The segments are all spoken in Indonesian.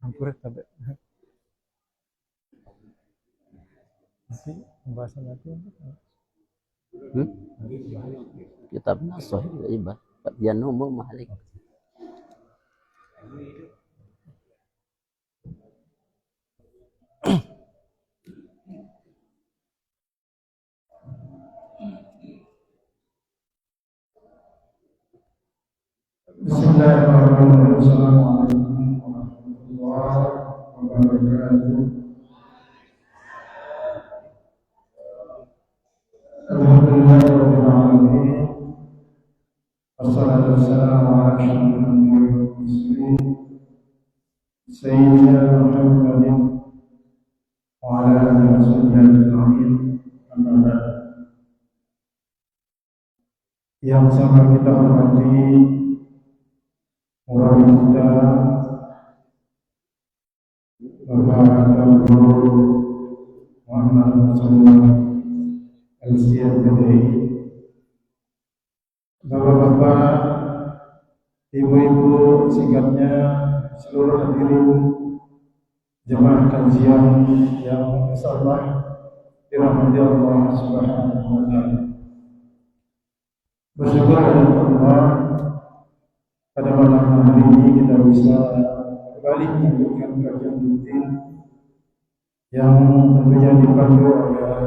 Hampir tapi nanti pembahasan nanti kitab nasoh ibad kajian umum mahalik. Bismillahirrahmanirrahim. Assalamualaikum warahmatullahi wabarakatuh. Alhamdulillahirabbil alamin. Wassalatu wassalamu ala asyrofil anbiya'i wal mursalin sayyidina Muhammadin wa ala alihi washabbihi ajma'in. Amma ba'd. Yang sangat kita hormati murabbi kita Bapak Guru Muhammad Sallallahu LCMPDI, Bapak-bapak, ibu-ibu, singkatnya seluruh hadirin jemaah kajian yang insyaallah dirahmati Allah Subhanahu wa taala. Bersyukur kepada Allah pada malam hari ini kita bisa kembali melanjutkan kajian rutin yang tentunya dipandu oleh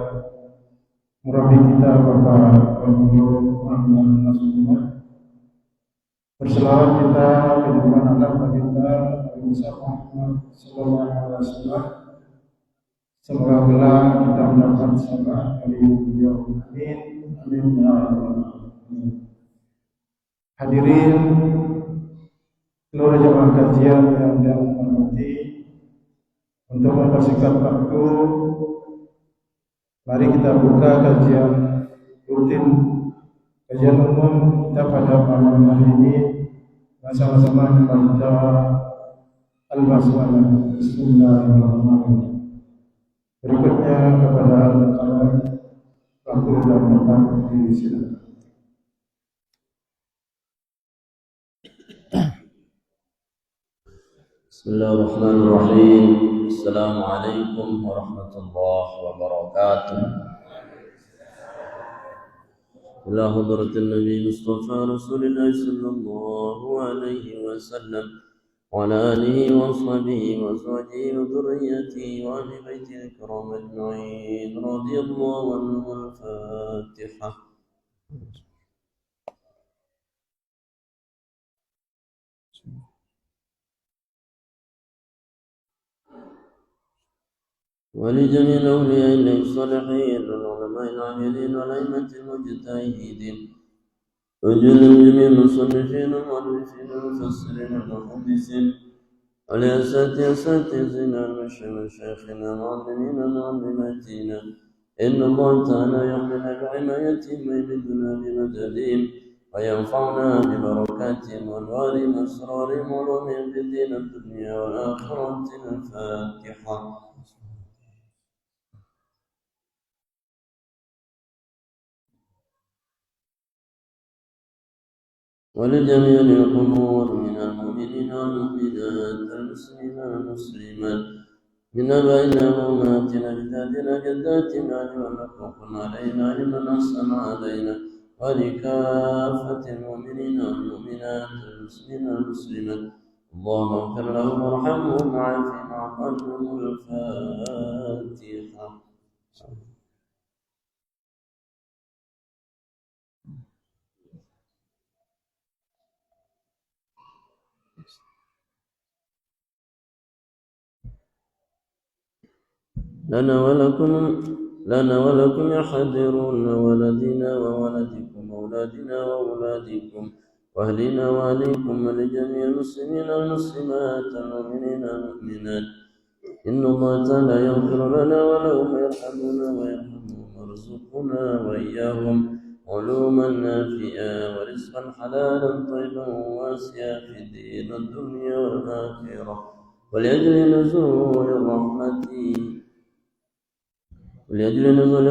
murabbi kita Bapak Guru Muhammad Nasrullah. Berselawat kita ke depan agama kita Nabi Muhammad Sallallahu Alaihi Wasallam. Semoga kelak kita mendapat syafaat dari beliau. Amin. Amin ya rabbal alamin. Hadirin seluruh jemaah kajian yang hormati, untuk mempersingkat waktu, mari kita buka kajian rutin, kajian umum kita pada malam hari ini. Sama-sama membaca Al-Basmalah. Bismillahirrahmanirrahim. Berikutnya kepada al-qalam, waktu dan tempat disilakan. Bismillahirrahmanirrahim. Assalamualaikum warahmatullahi wabarakatuh. Ila hadratin Nabi Mustafa Rasulullah sallallahu alaihi wasallam wa ala alihi wa ashabihi wa azwajihi wa dhurriyyatihi wa ahli baitihi al-kiram ajma'in. Radiyallahu anhum. Al-Fatihah. ولجميع الأولياء الله الصالحين والعلماء العاملين والأئمة المجتهدين وجل جميع المصنفين والمؤلفين والمفسرين والمحدثين ولأساتذتنا مشايخنا معلمين معلماتنا إن الله تعالى يحملنا بعنايتهم ويمدنا بمددهم وينفعنا ببركاتهم وأنوارهم وأسرارهم وعلومهم في الدين الدنيا والآخرة. الفاتحة. ولجميع القبور من المؤمنين والمؤمنات المسلمين والمسلمات من آبائنا وأمهاتنا أجدادنا جداتنا لمن حقوق علينا لمن أحسن علينا ولكافة المؤمنين والمؤمنات المسلمين والمسلمات اللهم اغفر لهم وارحمهم وعافهم وعنهم. الفاتحة. لنا ولكم يا حاضرون ولدنا وولدكم وأولادنا وأولادكم وأهلنا وأهليكم ولجميع المسلمين والمسلمات المؤمنين والمؤمنات إن الله تعالى يغفر لنا ولهم ويرحمنا ويرحمهم ويرزقنا وإياهم علوما نافعة ورزقا حلالا طيبا واسعا في الدين والدنيا والآخرة ولأجل نزول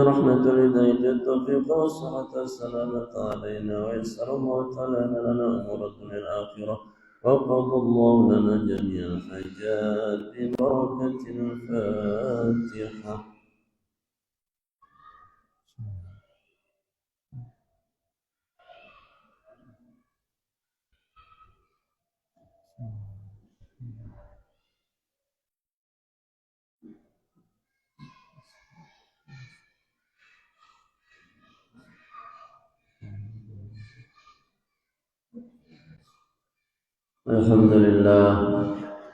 رحمة الهداية التوفيق والصحة والسلامة علينا ويسر الله تعالى لنا أمور الدنيا والآخرة وقضى الله لنا جميع الحاجات ببركة الفاتحة.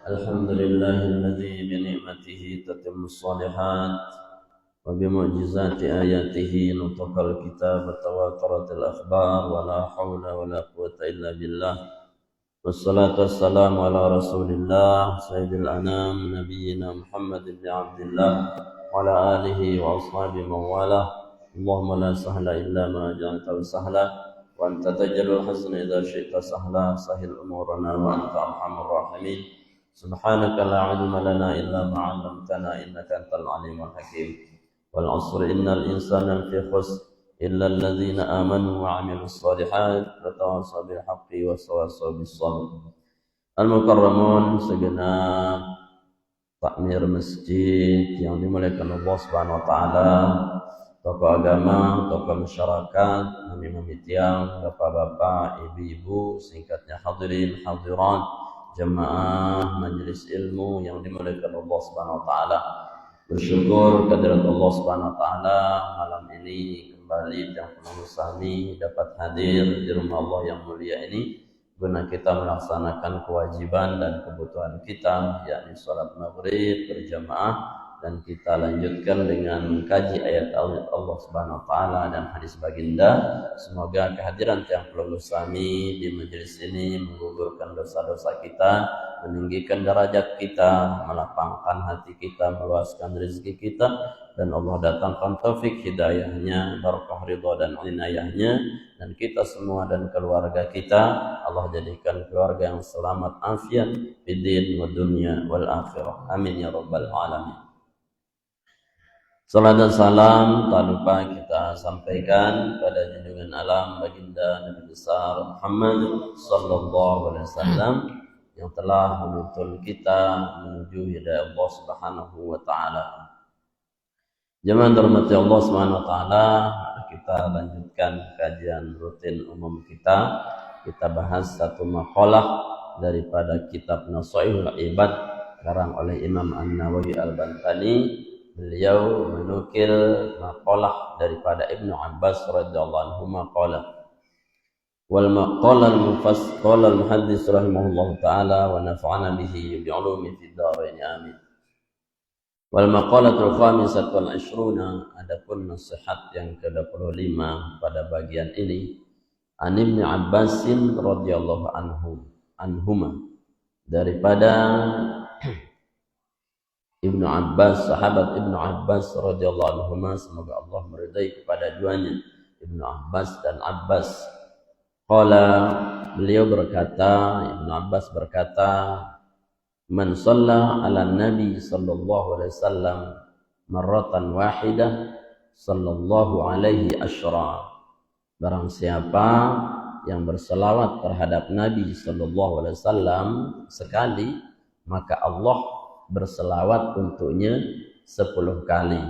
الحمد لله الذي بنعمته تتم الصالحات وبمعجزات آياته نطق الكتاب وتواترت الأخبار ولا حول ولا قوة إلا بالله. والصلاة والسلام على رسول الله سيد الأنام نبينا محمد بن عبد الله وعلى آله وأصحابه من والاه. اللهم لا سهل إلا ما جعلته سهلا وأنت تجعل الحزن إذا شئت سهلا. سهل أمورنا وأنت أرحم الراحمين. سبحانك لا علم لنا إلا ما علمتنا إنك أنت العليم الحكيم. والعصر إن الإنسان لفي خسر إلا الذين آمنوا وعملوا الصالحات وتواصوا بالحق وتواصوا بالصبر. Al-Mukarramun, segenap takmir masjid yang dimuliakan Allah Subhanahu wa taala, tokoh agama, tokoh masyarakat, mami-mami tiang, bapak-bapak, ibu-ibu, singkatnya hadirin, hadirat, jemaah majelis ilmu yang dimuliakan Allah Subhanahu wa taala. Bersyukur kehadirat Allah Subhanahu wa taala malam ini kembali yang penuh sami dapat hadir di rumah Allah yang mulia ini guna kita melaksanakan kewajiban dan kebutuhan kita, yakni salat maghrib berjamaah, dan kita lanjutkan dengan mengkaji ayat Allah Subhanahu wa taala dan hadis baginda. Semoga kehadiran tiang pelulus kami di majelis ini menggugurkan dosa-dosa kita, meninggikan derajat kita, melapangkan hati kita, meluaskan rezeki kita, dan Allah datangkan taufik hidayahnya, barakah ridha dan inayahnya, dan kita semua dan keluarga kita Allah jadikan keluarga yang selamat afiat fid-din wa dunya wal akhirah. Amin ya rabbal alamin. Salam dan salam tak lupa kita sampaikan pada junjungan alam baginda Nabi besar Muhammad sallallahu alaihi wasallam yang telah menuntun kita menuju hidayah Allah Subhanahu wa taala. Jemaah dirahmati Allah Subhanahu wa taala, kita lanjutkan kajian rutin umum kita. Kita bahas satu maqalah daripada kitab Nasha'ihul Ibad karang oleh Imam An-Nawawi Al-Bantani. Beliau menukil maqalah daripada Ibnu Abbas radhiyallahu anhu maqalah. Wal maqalah al-mufassal al-muhaddis rahimahullahu taala wa nafa'ana bihi bi ulumi fid dharain amin. Wal maqalatul khamisatu wal 20, adapun nasihat yang ke-25 pada bagian ini, An Ibnu Abbas radhiyallahu anhuma, daripada Ibnu Abbas, sahabat Ibnu Abbas radhiyallahu anhuma, semoga Allah meridai kepada duanya, Ibnu Abbas dan Abbas. Qala, beliau berkata, Ibnu Abbas berkata, man shalla ala nabi sallallahu alaihi wasallam marratan wahidah sallallahu alaihi asyra. Barang siapa yang berselawat terhadap Nabi sallallahu alaihi wasallam sekali, maka Allah berselawat untuknya 10 kali.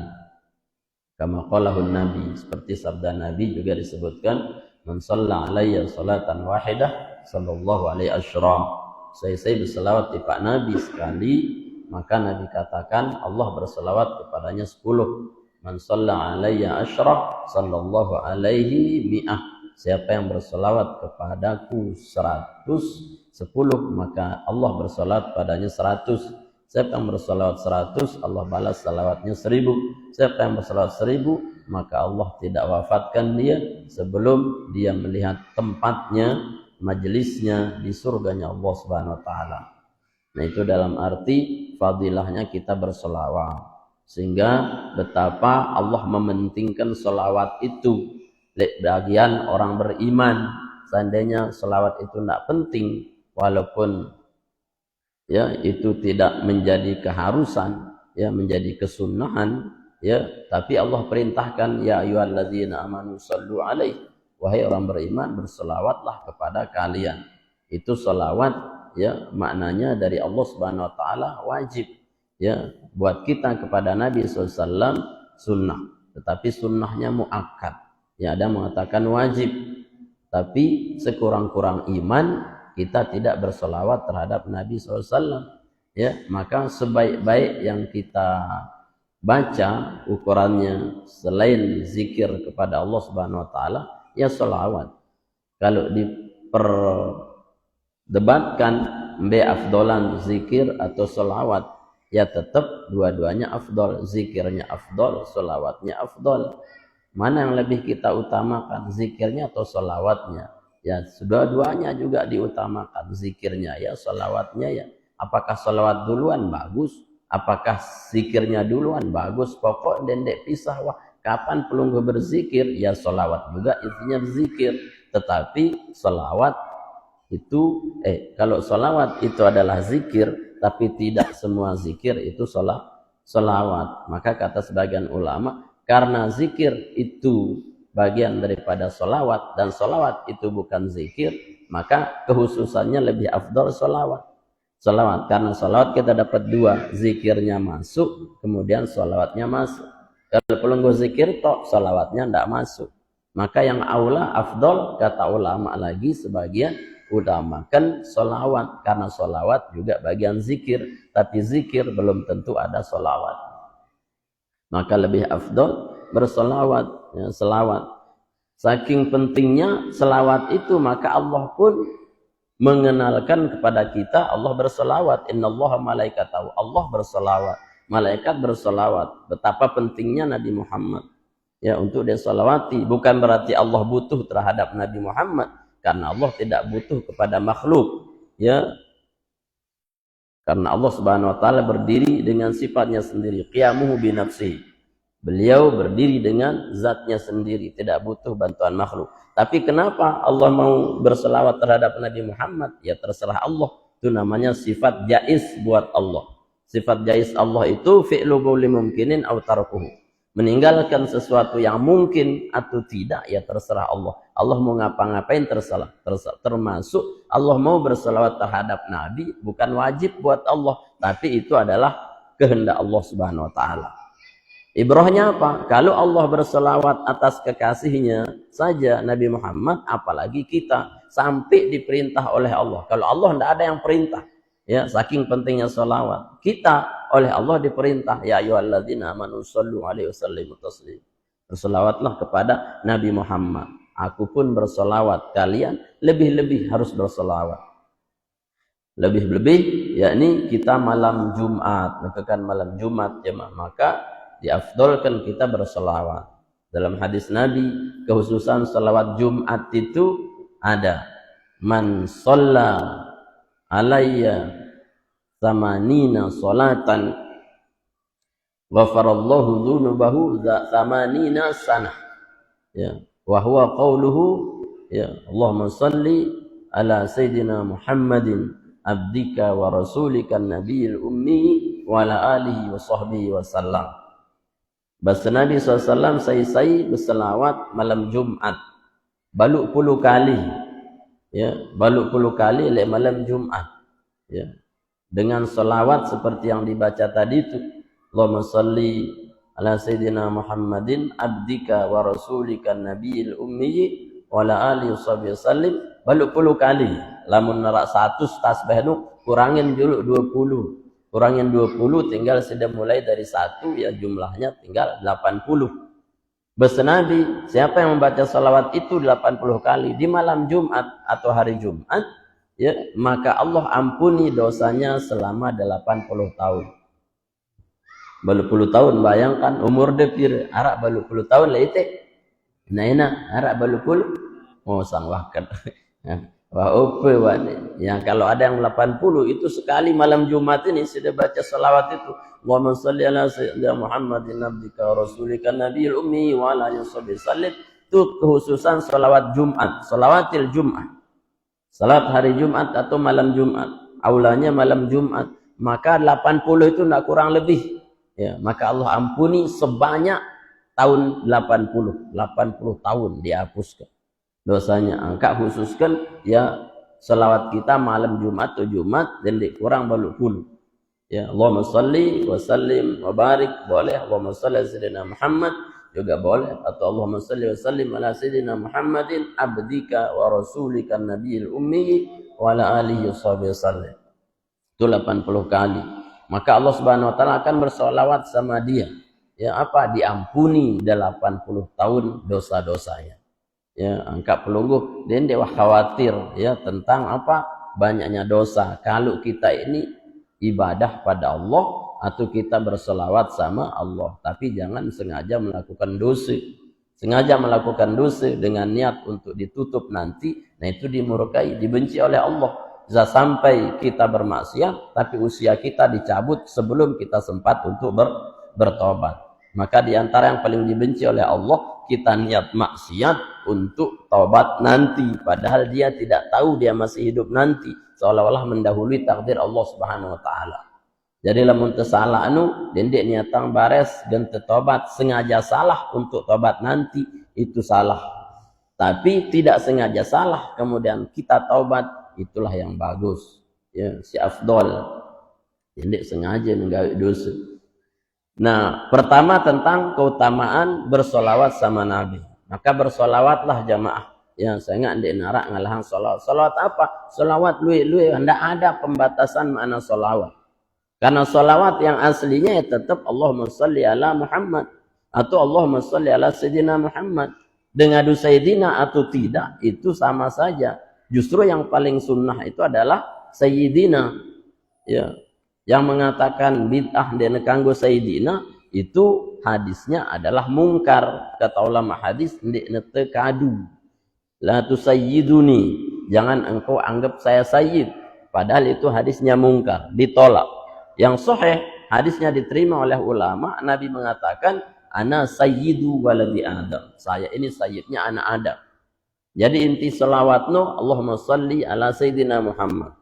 Kama qalahun Nabi, seperti sabda Nabi juga disebutkan, man shalla alayya salatan wahidah sallallahu alaihi asyra. Saya berselawat di Pak Nabi sekali, maka Nabi katakan Allah berselawat kepadanya 10. Man shalla alayya asyra sallallahu alaihi mi'ah. Siapa yang berselawat kepadaku 10, maka Allah berselawat padanya 100. Siapa yang bersalawat 100, Allah balas salawatnya 1000. Siapa yang bersalawat 1000, maka Allah tidak wafatkan dia sebelum dia melihat tempatnya, majelisnya di surganya Allah Subhanahu wa taala. Nah, itu dalam arti fadilahnya kita berselawat. Sehingga betapa Allah mementingkan selawat itu bagian orang beriman. Seandainya selawat itu tidak penting, walaupun ya itu tidak menjadi keharusan, ya menjadi kesunahan, ya, tapi Allah perintahkan, ya ayyuhalladzina amanu sallu alaihi, wahai orang beriman berselawatlah kepada kalian. Itu selawat ya maknanya dari Allah Subhanahu wa taala wajib. Ya, buat kita kepada Nabi SAW sunnah, tetapi sunnahnya muakkad. Ya, ada mengatakan wajib, tapi sekurang-kurang iman kita tidak bersolawat terhadap Nabi SAW. Ya, maka sebaik-baik yang kita baca ukurannya selain zikir kepada Allah Subhanahu wa taala ya sholawat. Kalau diperdebatkan be afdolan zikir atau sholawat, ya tetap dua-duanya afdol. Zikirnya afdol, sholawatnya afdol. Mana yang lebih kita utamakan, zikirnya atau sholawatnya? Ya dua-duanya juga diutamakan, zikirnya ya sholawatnya ya. Apakah sholawat duluan? Bagus. Apakah zikirnya duluan? Bagus. Pokok dendek pisah. Wah, kapan pelunggu berzikir? Ya sholawat juga intinya berzikir. Tetapi sholawat itu, kalau sholawat itu adalah zikir, tapi tidak semua zikir itu sholawat. Maka kata sebagian ulama, karena zikir itu bagian daripada sholawat, dan sholawat itu bukan zikir, maka kehususannya lebih afdol sholawat. Karena sholawat kita dapat dua, zikirnya masuk, kemudian sholawatnya masuk. Kalau pelunggu zikir tok, sholawatnya tidak masuk. Maka yang aula afdol, kata ulama lagi sebagian, utamakan sholawat, karena sholawat juga bagian zikir, tapi zikir belum tentu ada sholawat. Maka lebih afdol bersolawat, ya, selawat. Saking pentingnya selawat itu, maka Allah pun mengenalkan kepada kita Allah bersolawat. Innallaha malaikatahu, Allah bersolawat, malaikat bersolawat. Betapa pentingnya Nabi Muhammad ya untuk disolawati. Bukan berarti Allah butuh terhadap Nabi Muhammad, karena Allah tidak butuh kepada makhluk ya, karena Allah Subhanahu wa taala berdiri dengan sifatnya sendiri, qiyamuhu binafsihi. Beliau berdiri dengan zatnya sendiri, tidak butuh bantuan makhluk. Tapi kenapa Allah mau berselawat terhadap Nabi Muhammad? Ya terserah Allah. Itu namanya sifat jaiz buat Allah. Sifat jaiz Allah itu fi'lu qawli mumkinin aw tarkuhu. Meninggalkan sesuatu yang mungkin atau tidak, ya terserah Allah. Allah mau ngapa-ngapain terserah. Termasuk Allah mau berselawat terhadap Nabi, bukan wajib buat Allah, tapi itu adalah kehendak Allah Subhanahu wa taala. Ibrahnya apa? Kalau Allah berselawat atas kekasihnya saja Nabi Muhammad, apalagi kita, sampai diperintah oleh Allah. Kalau Allah tidak ada yang perintah, ya saking pentingnya selawat. Kita oleh Allah diperintah, ya ayyuhalladzina amanu shallu alaihi wasallimu taslima. Berselawatlah kepada Nabi Muhammad. Aku pun berselawat, kalian lebih-lebih harus berselawat. Lebih-lebih, yakni kita malam Jumat, melakukan malam Jumat jemaah, maka diafdolkan kita berselawat. Dalam hadis Nabi, kehususan selawat Jumat itu ada. Man shalla alayya samanina sholatan ghafarallahu dzunubahu samanina sanah. Ya, wa huwa qauluhu ya Allahumma shalli ala sayyidina Muhammadin abdika wa rasulika nabiyil ummi wa ala alihi wa sahbihi wa sallam. Bahasa Nabi SAW saya berselawat malam Jumat baluk puluh kali, ya baluk puluh kali le malam Jumat, ya dengan selawat seperti yang dibaca tadi itu. Allahumma shalli ala sayyidina Muhammadin abdika wa rasulika nabiyil ummi wa ala alihi wasallim baluk puluh kali. Lamun nerak 100 tasbih nu kurangin dulu 20. Kurangin 20, tinggal sudah mulai dari 1, ya jumlahnya tinggal 80. Bahasa Nabi, siapa yang membaca salawat itu 80 kali di malam Jumat atau hari Jumat, ya maka Allah ampuni dosanya selama 80 tahun. Balu puluh tahun, bayangkan umur depir, arak balu puluh tahun lah itu. Nah, arak balu puluh, mau sangwahkan. Wah, ope wane. Yang kalau ada yang 80 itu sekali malam Jumat ini sudah baca salawat itu. Allahumma shalli ala sayyidina Muhammadin abdika wa rasulika nabiyil ummi wa ala alihi wasallam. Itu khususan salawat Jumat, salawatil Jumat. Salat hari Jumat atau malam Jumat. Aulanya malam Jumat. Maka 80 itu tidak kurang lebih. Ya, maka Allah ampuni sebanyak tahun 80 tahun dihapuskan dosanya. Angka khususkan ya selawat kita malam Jumat atau Jumat dan kurang balu puluh. Ya, Allahumma salli wa sallim wa barik boleh, Allahumma salli ala sayyidina Muhammad juga boleh, atau Allahumma salli wa sallim ala sayyidina Muhammadin abdika wa rasulika nabiyil ummi wa ala alihi wasallam. Itu 80 kali. Maka Allah Subhanahu wa taala akan bersolawat sama dia. Ya, apa? Diampuni 80 tahun dosa-dosanya. Ya, angka pelungguh dan dewa khawatir ya tentang apa? Banyaknya dosa. Kalau kita ini ibadah pada Allah atau kita bersolawat sama Allah, tapi jangan sengaja melakukan dosa. Sengaja melakukan dosa dengan niat untuk ditutup nanti, nah itu dimurkai, dibenci oleh Allah. Bisa sampai kita bermaksiat, tapi usia kita dicabut sebelum kita sempat untuk bertobat. Maka diantara yang paling dibenci oleh Allah, kita niat maksiat untuk taubat nanti, padahal dia tidak tahu dia masih hidup nanti, seolah-olah mendahului takdir Allah Subhanahu wa taala. Jadi lamun tersalah dendek niatang bares dan tertobat, sengaja salah untuk tobat nanti itu salah. Tapi tidak sengaja salah kemudian kita taubat, itulah yang bagus. Ya, si afdol. Dendek sengaja menggawe dosa. Nah, pertama tentang keutamaan bersolawat sama Nabi. Maka bersolawatlah jamaah. Ya, saya nggak ndek narak ngalahang solawat. Solawat apa? Solawat lui-lui. Tidak ada pembatasan makna solawat. Karena solawat yang aslinya ya tetap Allahumma salli ala Muhammad. Atau Allahumma salli ala Sayyidina Muhammad. Dengan Sayyidina atau tidak, itu sama saja. Justru yang paling sunnah itu adalah Sayyidina. Ya. Yang mengatakan bid'ah dan kanggo Sayyidina, itu hadisnya adalah mungkar. Kata ulama hadis, ndek nete kadu. La tusayyiduni, jangan engkau anggap saya sayyid, padahal itu hadisnya mungkar, ditolak. Yang sahih, hadisnya diterima oleh ulama, Nabi mengatakan ana sayyidu waladi Adam, saya ini sayyidnya anak Adam. Jadi inti selawatno Allahumma salli ala sayyidina Muhammad,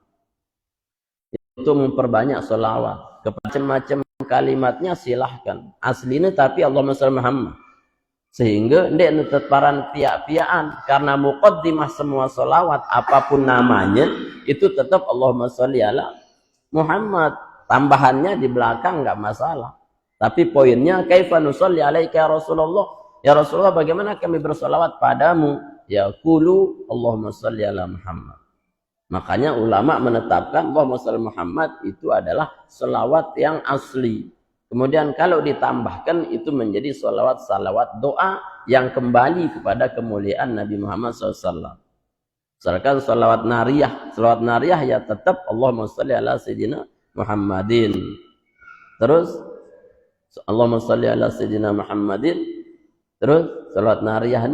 itu memperbanyak selawat. Macam-macam kalimatnya silahkan, aslinya tapi Allahumma salli Muhammad. Sehingga ndek netparan pia-piaan, karena muqaddimah semua solawat apapun namanya itu tetap Allahumma sholli ala Muhammad. Tambahannya di belakang nggak masalah. Tapi poinnya kaifa nusolli alaika ya Rasulullah. Ya Rasulullah, bagaimana kami bersolawat padamu? Ya qulu Allahumma sholli ala Muhammad. Makanya ulama menetapkan Allahumma sholli Muhammad itu adalah selawat yang asli. Kemudian kalau ditambahkan itu menjadi salawat doa yang kembali kepada kemuliaan Nabi Muhammad SAW. Misalkan salawat nariyah ya tetap Allahumma sholli ala sayyidina Muhammadin. Terus Allahumma sholli ala sayyidina Muhammadin. Terus salawat nariyah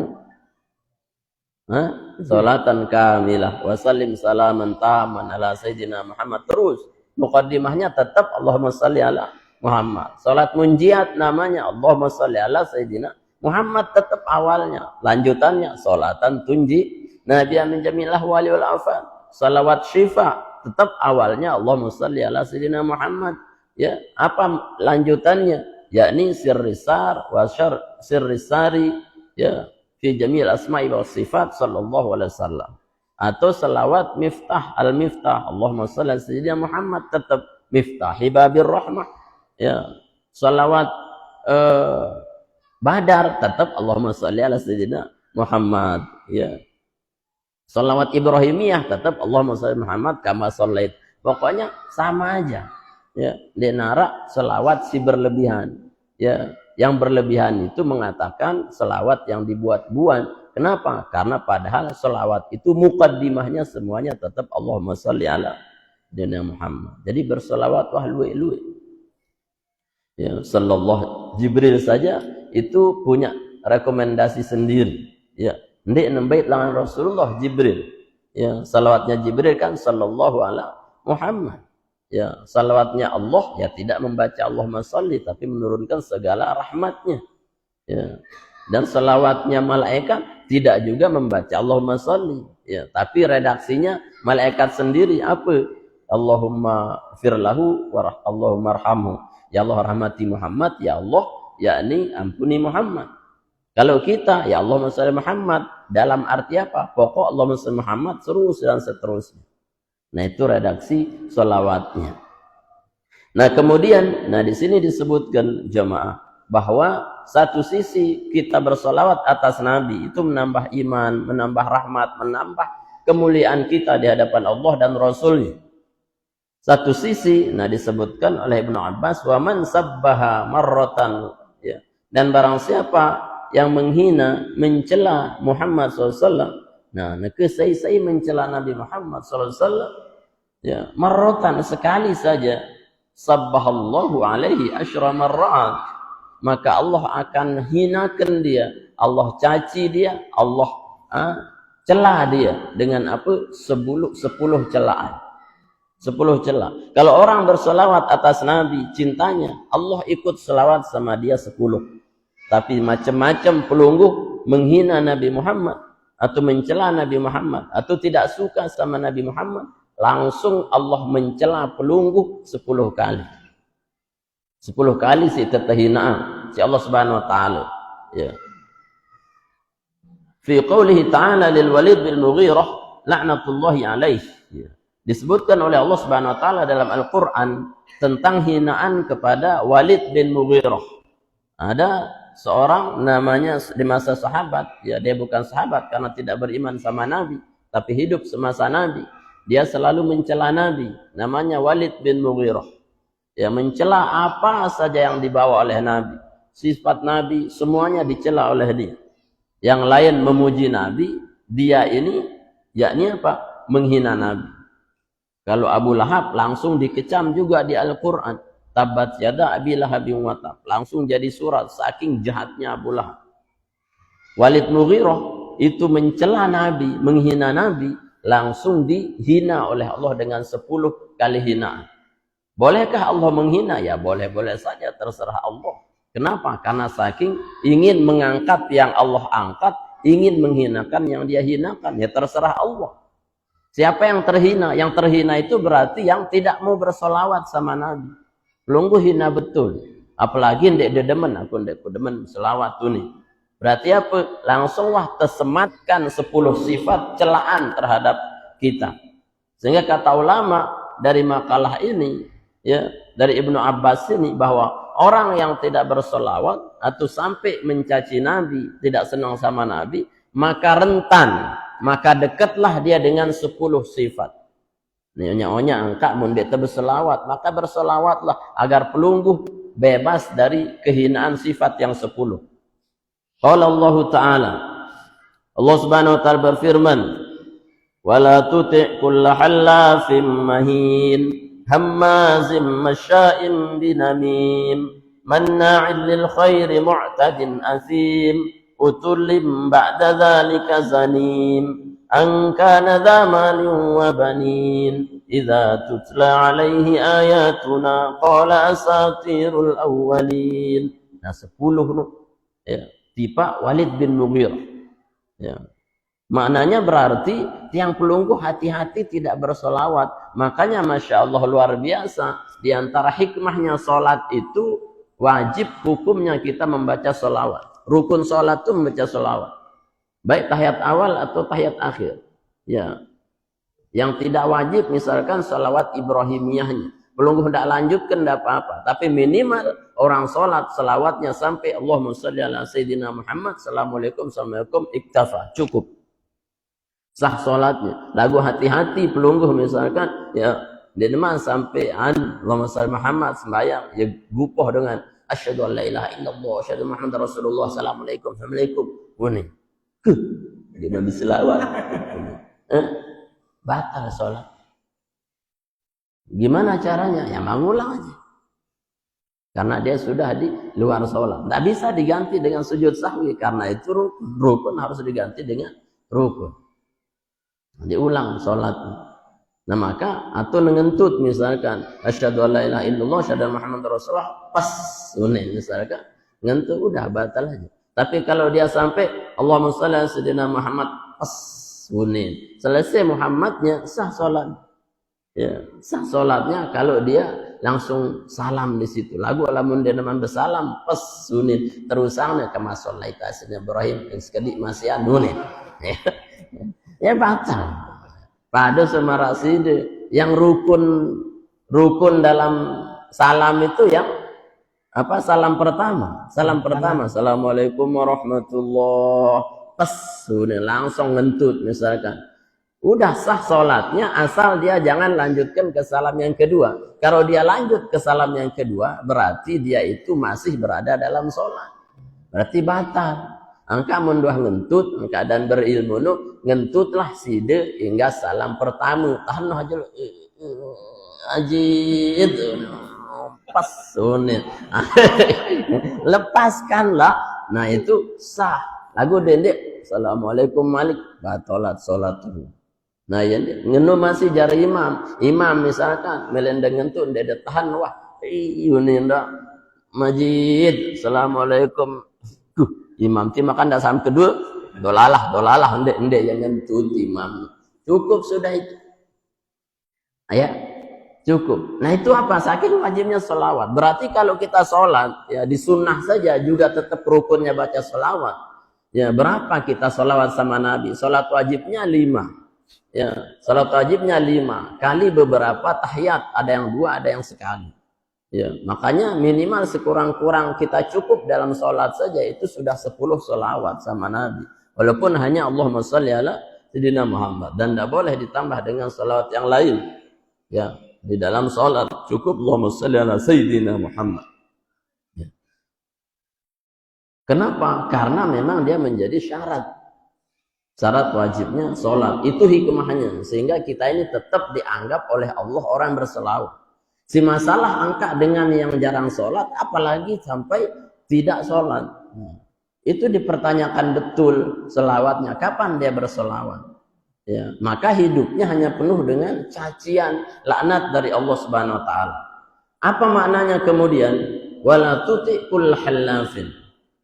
salatan kamilah wa sallim salaman taman ala sayyidina Muhammad. Terus muqaddimahnya tetap Allahumma sholli ala Muhammad. Salat munjiat namanya Allahumma sholli ala sayyidina Muhammad, tetap awalnya. Lanjutannya salatan tunji Nabi min jamilah wali wal afan. Salawat syifa tetap awalnya Allahumma sholli ala sayyidina Muhammad. Ya, apa lanjutannya? Yakni sirrisar wa sirrisari ya fi jamil asma'i wa sifat sallallahu alaihi wasallam. Atau salawat miftah al-miftah Allahumma sholli ala sayyidina Muhammad, tetap miftahi babir rahmah. Ya, salawat Badar tetap Allahumma sholli ala sayyidina Muhammad. Ya, salawat Ibrahimiyah tetap Allahumma sholli Muhammad kama shallait. Pokoknya sama aja. Ya, denara salawat si berlebihan. Ya, yang berlebihan itu mengatakan salawat yang dibuat-buat. Kenapa? Karena padahal salawat itu muqaddimahnya semuanya tetap Allahumma sholli ala sayyidina Muhammad. Jadi bersalawat wah luwe-luwe. Ya, sallallahu Jibril saja itu punya rekomendasi sendiri. Ya, ndek nembait langan Rasulullah Jibril. Ya, salawatnya Jibril kan sallallahu ala Muhammad. Ya, salawatnya Allah ya tidak membaca Allahumma sholli tapi menurunkan segala rahmatnya. Ya. Dan salawatnya malaikat tidak juga membaca Allahumma sholli. Ya, tapi redaksinya malaikat sendiri apa? Allahumma firlahu wa Allahumma arhamhu. Ya Allah rahmati Muhammad, ya Allah yakni ampuni Muhammad. Kalau kita, ya Allahumma sholli Muhammad, dalam arti apa? Pokok Allahumma sholli Muhammad terus dan seterusnya. Nah, itu redaksi sholawatnya. Nah, kemudian, di sini disebutkan jemaah bahwa satu sisi kita bersolawat atas Nabi itu menambah iman, menambah rahmat, menambah kemuliaan kita di hadapan Allah dan Rasulnya. Satu sisi, disebutkan oleh Ibnu Abbas, wa man sabbaha marratan, ya. Dan barang siapa yang menghina, mencela Muhammad SAW, saya mencela Nabi Muhammad SAW, ya, marratan, sekali saja, sabbahallahu alaihi asyra marrat, maka Allah akan hinakan dia, Allah caci dia, Allah celah dia dengan apa? 10 celaan. 10 celah. Kalau orang berselawat atas Nabi, cintanya, Allah ikut selawat sama dia 10. Tapi macam-macam pelungguh menghina Nabi Muhammad atau mencela Nabi Muhammad atau tidak suka sama Nabi Muhammad, langsung Allah mencela pelungguh 10 kali. 10 kali si terhinaan si Allah Subhanahu wa taala, ya. Fi qoulihi ta'ala lil Walid bin Mughirah la'natullahi alaihi, ya. Disebutkan oleh Allah Subhanahu wa taala dalam Al-Qur'an tentang hinaan kepada Walid bin Mughirah. Ada seorang namanya di masa sahabat, ya, dia bukan sahabat karena tidak beriman sama Nabi, tapi hidup semasa Nabi. Dia selalu mencela Nabi, namanya Walid bin Mughirah. Ya, mencela apa saja yang dibawa oleh Nabi. Sifat Nabi semuanya dicela oleh dia. Yang lain memuji Nabi, dia ini yakni apa? Menghina Nabi. Kalau Abu Lahab langsung dikecam juga di Al-Qur'an. Tabat yada Abi Lahabin wa tab. Langsung jadi surat saking jahatnya Abu Lahab. Walid Mughirah itu mencela Nabi, menghina Nabi, langsung dihina oleh Allah dengan 10 kali hinaan. Bolehkah Allah menghina? Ya boleh-boleh saja, terserah Allah. Kenapa? Karena saking ingin mengangkat yang Allah angkat, ingin menghinakan yang dia hinakan, ya terserah Allah. Siapa yang terhina? Yang terhina itu berarti yang tidak mau bersolawat sama Nabi. Pelungguh hina betul. Apalagi ndek demen, aku ndek demen selawat tuh nih. Berarti apa? Langsung tersematkan 10 sifat celaan terhadap kita. Sehingga kata ulama dari makalah ini, ya, dari Ibnu Abbas ini, bahwa orang yang tidak bersolawat atau sampai mencaci Nabi, tidak senang sama Nabi, maka rentan, maka dekatlah dia dengan 10 sifat. Nyonya angka mun dia berselawat, maka berselawatlah agar pelungguh bebas dari kehinaan sifat yang 10. Qala Allah Ta'ala, Allah Subhanahu wa taala berfirman, wala tuti' kulla hallafin mahin hammazim masya'in binamim manna'il lil khairi mu'tadin athim utulim ba'da dhalika zanim an kana dha malin wa banin idza tutla alaihi ayatuna qala asatirul awwalin. 10 ya, tipe Walid bin Mughirah, ya. Maknanya berarti yang pelungguh hati-hati tidak bersolawat. Makanya Masya Allah luar biasa, di antara hikmahnya sholat itu wajib hukumnya kita membaca solawat. Rukun sholat itu membaca solawat, baik tahiyat awal atau tahiyat akhir, ya. Yang tidak wajib misalkan sholawat Ibrahimiyahnya, pelungguh tidak lanjutkan tidak apa-apa, tapi minimal orang sholat selawatnya sampai Allahumma sholli ala Sayyidina Muhammad, Assalamualaikum, Assalamualaikum, iktafa, cukup, sah sholatnya. Lagu hati-hati pelungguh misalkan, ya, dia demam sampai Allahumma sholli Muhammad sembahyang, ya gupoh dengan asyhadu an la ilaha illallah, asyhadu Muhammad Rasulullah, Assalamualaikum, Assalamualaikum, ini dia nabi selawat, batal sholat. Gimana caranya? Ya mengulang aja. Karena dia sudah di luar sholat. Tidak bisa diganti dengan sujud sahwi. Karena itu rukun harus diganti dengan rukun. Diulang sholat. Nah maka, atau ngentut misalkan. Asyhadu an la ilaha illallah, asyhadu Muhammad Rasulullah. Pas. Misalkan. Ngentut udah batal aja. Tapi kalau dia sampai Allahumma shalli ala Sayyidina Muhammad. Pas. Selesai Muhammadnya, sah sholat. Ya, sah sholatnya kalau dia langsung salam di situ. Lagu alamun dia naman bersalam pas sunin terusangnya kama sallaita asina Ibrahim yang sekali masih anunin. Ya batal. Pada semara side yang rukun dalam salam itu yang apa? Salam pertama. Assalamualaikum warahmatullahi. Pas sudah langsung ngentut misalkan. Udah sah sholatnya asal dia jangan lanjutkan ke salam yang kedua. Kalau dia lanjut ke salam yang kedua berarti dia itu masih berada dalam sholat. Berarti batal. Angka menduah ngentut, keadaan berilmu nu ngentutlah side hingga salam pertama. Tahan aja ajid pas sunit. Lepaskanlah. Nah itu sah. Lagu dendek. Assalamualaikum malik batolat sholat. Nah ya ngenu masih jari imam misalkan melendeng ngentut dia tahan wah ini ndak majid. Assalamualaikum. Imam ti makan dah salam kedua dolalah ndek yang ngentut imam. Cukup sudah itu. Ayat cukup. Nah itu apa? Saking wajibnya sholawat. Berarti kalau kita sholat, ya di sunnah saja juga tetap rukunnya baca sholawat. Ya berapa kita sholawat sama Nabi? Sholat wajibnya 5. Ya, sholat wajibnya 5 kali beberapa tahiyat. Ada yang 2, ada yang sekali. Ya, makanya minimal sekurang-kurang kita cukup dalam sholat saja itu sudah 10 sholawat sama Nabi. Walaupun hanya Allahumma sholli ala sayyidina Muhammad dan tidak boleh ditambah dengan sholawat yang lain. Ya. Di dalam sholat cukup Allahumma sholli ala sayyidina Muhammad. Ya. Kenapa? Karena memang dia menjadi syarat wajibnya sholat. Itu hikmahnya sehingga kita ini tetap dianggap oleh Allah orang berselawat. Si masalah angka dengan yang jarang sholat, apalagi sampai tidak sholat. Nah, itu dipertanyakan betul selawatnya. Kapan dia berselawat? Ya, maka hidupnya hanya penuh dengan cacian, laknat dari Allah Subhanahu wa taala. Apa maknanya kemudian? Wala tuti kull halafin.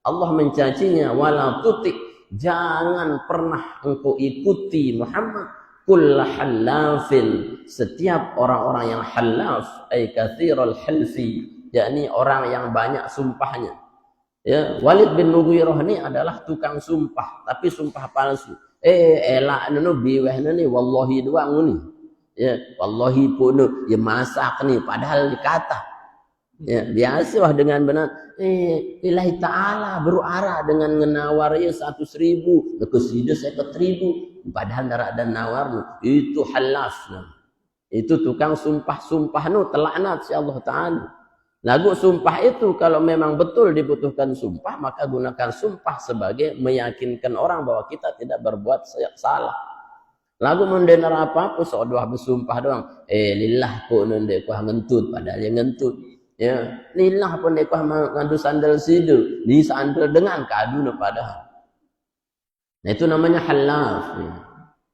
Allah mencacinya wala tuti, jangan pernah engkau ikuti Muhammad kull halafin, setiap orang-orang yang halaf, ay katsirul halfi, yakni orang yang banyak sumpahnya. Ya, Walid bin Mughirah ini adalah tukang sumpah, tapi sumpah palsu. Elak nunu biweh nuni wallahi doang nuni. Ya, wallahi pun ya masak nih padahal dikata. Ya, biasa wah dengan benar lillahi ta'ala beruara dengan ngenawar ya 100.000, kesida 50.000 padahal darak dan nawar itu halaf. Itu tukang sumpah nu telaknat si Allah taala. Lagu sumpah itu kalau memang betul dibutuhkan sumpah, maka gunakan sumpah sebagai meyakinkan orang bahwa kita tidak berbuat salah. Lagu mendengar apa-apa seolah bersumpah doang. Lillah pun ndek kuah ngentut padahal yang ngentut. Ya, lillah pun ndek kuah ngadu sandal sidu, ni sandal dengan kaduna padahal. Nah itu namanya halaf. Ya.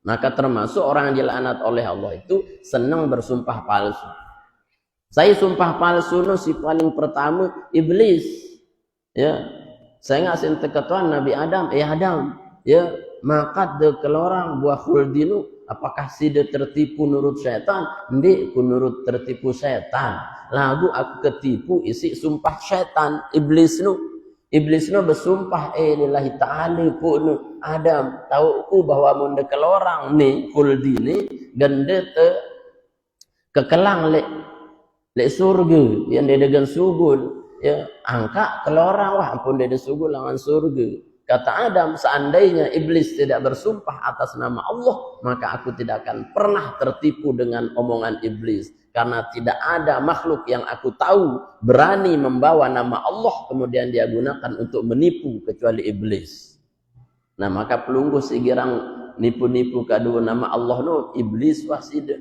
Maka termasuk orang yang dilaknat oleh Allah itu senang bersumpah palsu. Saya sumpah palsu no si paling pertama iblis. Ya. Saya ngasih ketuan Nabi Adam, Adam, ya, maka de kelorang buah khuldinu, apakah si de tertipu nurut setan? Ndik, ku nurut tertipu setan. Lagu aku ketipu isi sumpah setan iblis nu. Iblis nu bersumpah lillahi ta'ala pun Adam, tahu ku bahwa mun de kelorang ni khuldini gende te kekelang lek surga yang dia dengan sugul ya angka kelorang wah ampun dia sugul langan surga. Kata Adam, seandainya iblis tidak bersumpah atas nama Allah, maka aku tidak akan pernah tertipu dengan omongan iblis, karena tidak ada makhluk yang aku tahu berani membawa nama Allah kemudian dia gunakan untuk menipu kecuali iblis. Nah maka pelungguh sigirang nipu-nipu kadu nama Allah no iblis wasida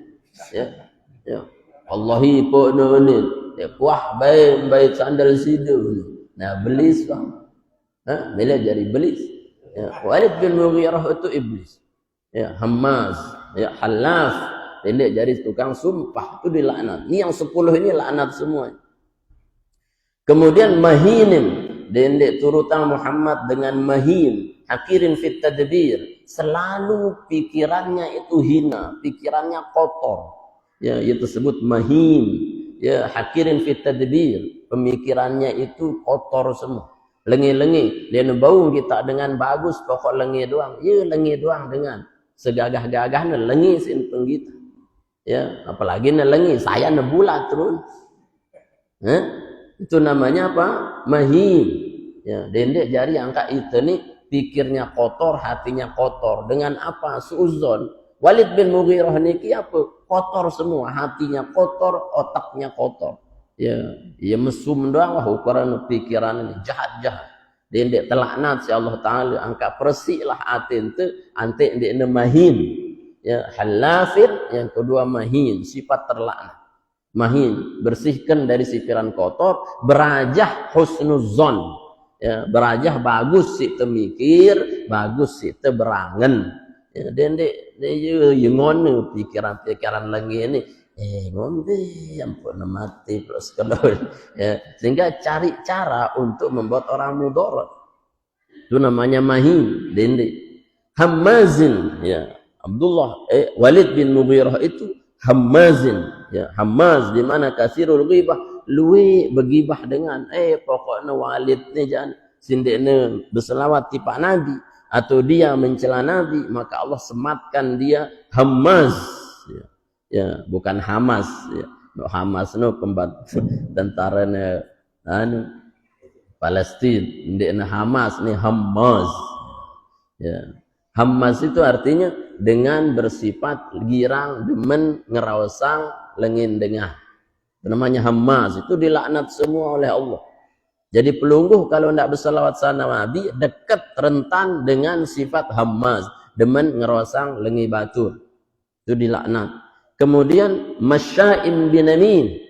ya Wallahi po ni kuah baik sandal sidu. Nah belis bang, bila jadi belis. Ya, Walid bin Mughirah itu iblis. Ya Hamas, ya halaf, pendek jadi tukang sumpah itu dilaknat. Ini yang 10 ini laknat semua. Kemudian mahinim, dendek turutan Muhammad dengan mahin, hakirin fit tadbir, selalu pikirannya itu hina, pikirannya kotor. Ya, itu disebut mahim. ya hakirin fit tadbir, pemikirannya itu kotor semua. Lengi-lengi, dia bau kita dengan bagus, pokok lengi doang. Ya lengi doang dengan segagah-gagah lengi sin penggita. Ya, apalagi lengi, saya bulat terus. Itu namanya apa? Mahim. Ya, dendek jari angka itu nih pikirnya kotor, hatinya kotor. Dengan apa? Suuzon. Walid bin Mughirah niki apa? Kotor semua, hatinya kotor, otaknya kotor. Ya mesum doang lah ukuran pikiran ini jahat-jahat. Dendek telaknat si Allah Taala angka persik lah atin tu antik dek mahin. Ya, halafir yang kedua mahin, sifat terlaknat. Mahin, bersihkan dari pikiran kotor, berajah husnuzon. Ya, berajah bagus si temikir, bagus si berangan. Ya, dendek dia ngono pikiran-pikiran lagi ini. Ngombe ampun mati plus kedua. Ya, sehingga cari cara untuk membuat orang mudarat. Itu namanya mahin, dendek. Hammazin, ya. Abdullah Walid bin Mughirah itu hammazin, ya. Hammaz di mana kasirul ghibah, luwe begibah dengan pokoknya Walid ni jangan sindekne berselawat di Pak Nabi atau dia mencela Nabi, maka Allah sematkan dia Hammaz. Ya, bukan Hamas, ya. Hamas no pembantu tentara Palestina, ndekna Hamas ni Hammaz. Ya. Hammaz itu artinya dengan bersifat girang, demen, ngerausang, lengin dengah. Namanya Hammaz, itu dilaknat semua oleh Allah. Jadi pelungguh kalau tidak bersalawat sana Nabi, dekat rentan dengan sifat Hammaz, demen, ngerosang, lengi batur. Itu dilaknat. Kemudian masya'im binamin.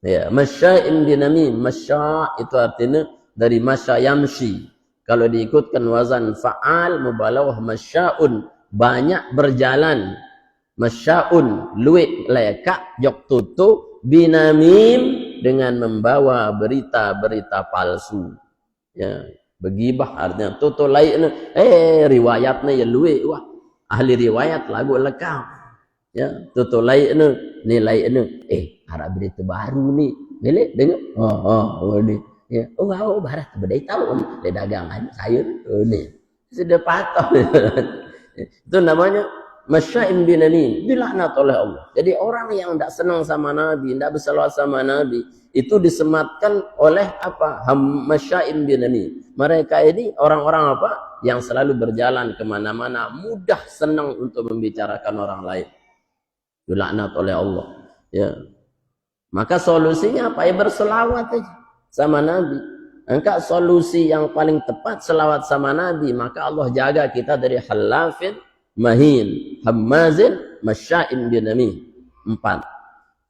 Ya, masya'im binamin. Masya' itu artinya dari masya yamshi. Kalau diikutkan wazan fa'al mubalawah masya'un, banyak berjalan. Masya'un luwek lekak jok tutu binamim dengan membawa berita-berita palsu. Ya, begibah artinya tutu lain riwayatnya ya luwek wah. Ahli riwayat lagu lekang. Ya, tutu lain nilai ada berita baru nih. Milih dengar. Ni. Ya, barat bedai tahu le dagangan sayur ni. Sudah patah. Itu namanya masya'im binamin, dilaknat oleh Allah. Jadi orang yang tidak senang sama Nabi, tidak bersalawat sama Nabi, itu disematkan oleh apa? Masya'im binamin. Mereka ini orang-orang apa? Yang selalu berjalan kemana-mana, mudah senang untuk membicarakan orang lain. Dilaknat oleh Allah. Ya. Maka solusinya apa? Ya berselawat aja sama Nabi. Engkau solusi yang paling tepat selawat sama Nabi, maka Allah jaga kita dari halafin, mahin, hammazin, masya'in binamin. 4.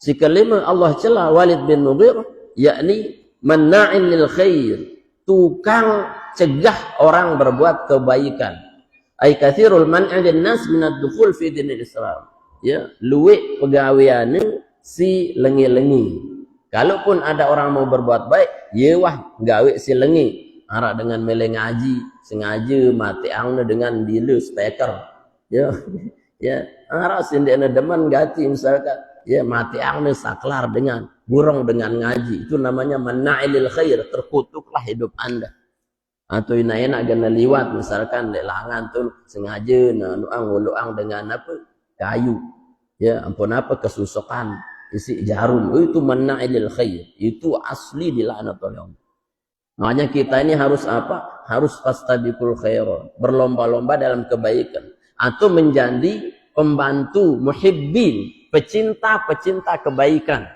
Si kelima Allah cela Walid bin Mughirah, yakni manna'in lil khair, tukang cegah orang berbuat kebaikan. Ai katsirul man'i lin nas min ad-dukhul fi dinil Islam. Ya, luwek pegaweane si lengi-lengi. Kalaupun ada orang mau berbuat baik, ye wah gawe si lengi. Arak dengan mele ngaji, sengaja mati angna dengan dilu speaker. Ya, ya, arak sindekna deman gati misalkan, ya mati angna saklar dengan burung dengan ngaji. Itu namanya mana'ilil khair, terkutuklah hidup Anda. Atau enak-enak gana liwat misalkan di langan tu sengaja nuang dengan apa? Kayu. Ya, ampun apa kesusahan isi jarum, itu mana'ilil khair, itu asli dilaknat oleh Allah. Makanya kita ini harus apa? Harus fastabiqul khairat, berlomba-lomba dalam kebaikan, atau menjadi pembantu muhibbin, pecinta-pecinta kebaikan.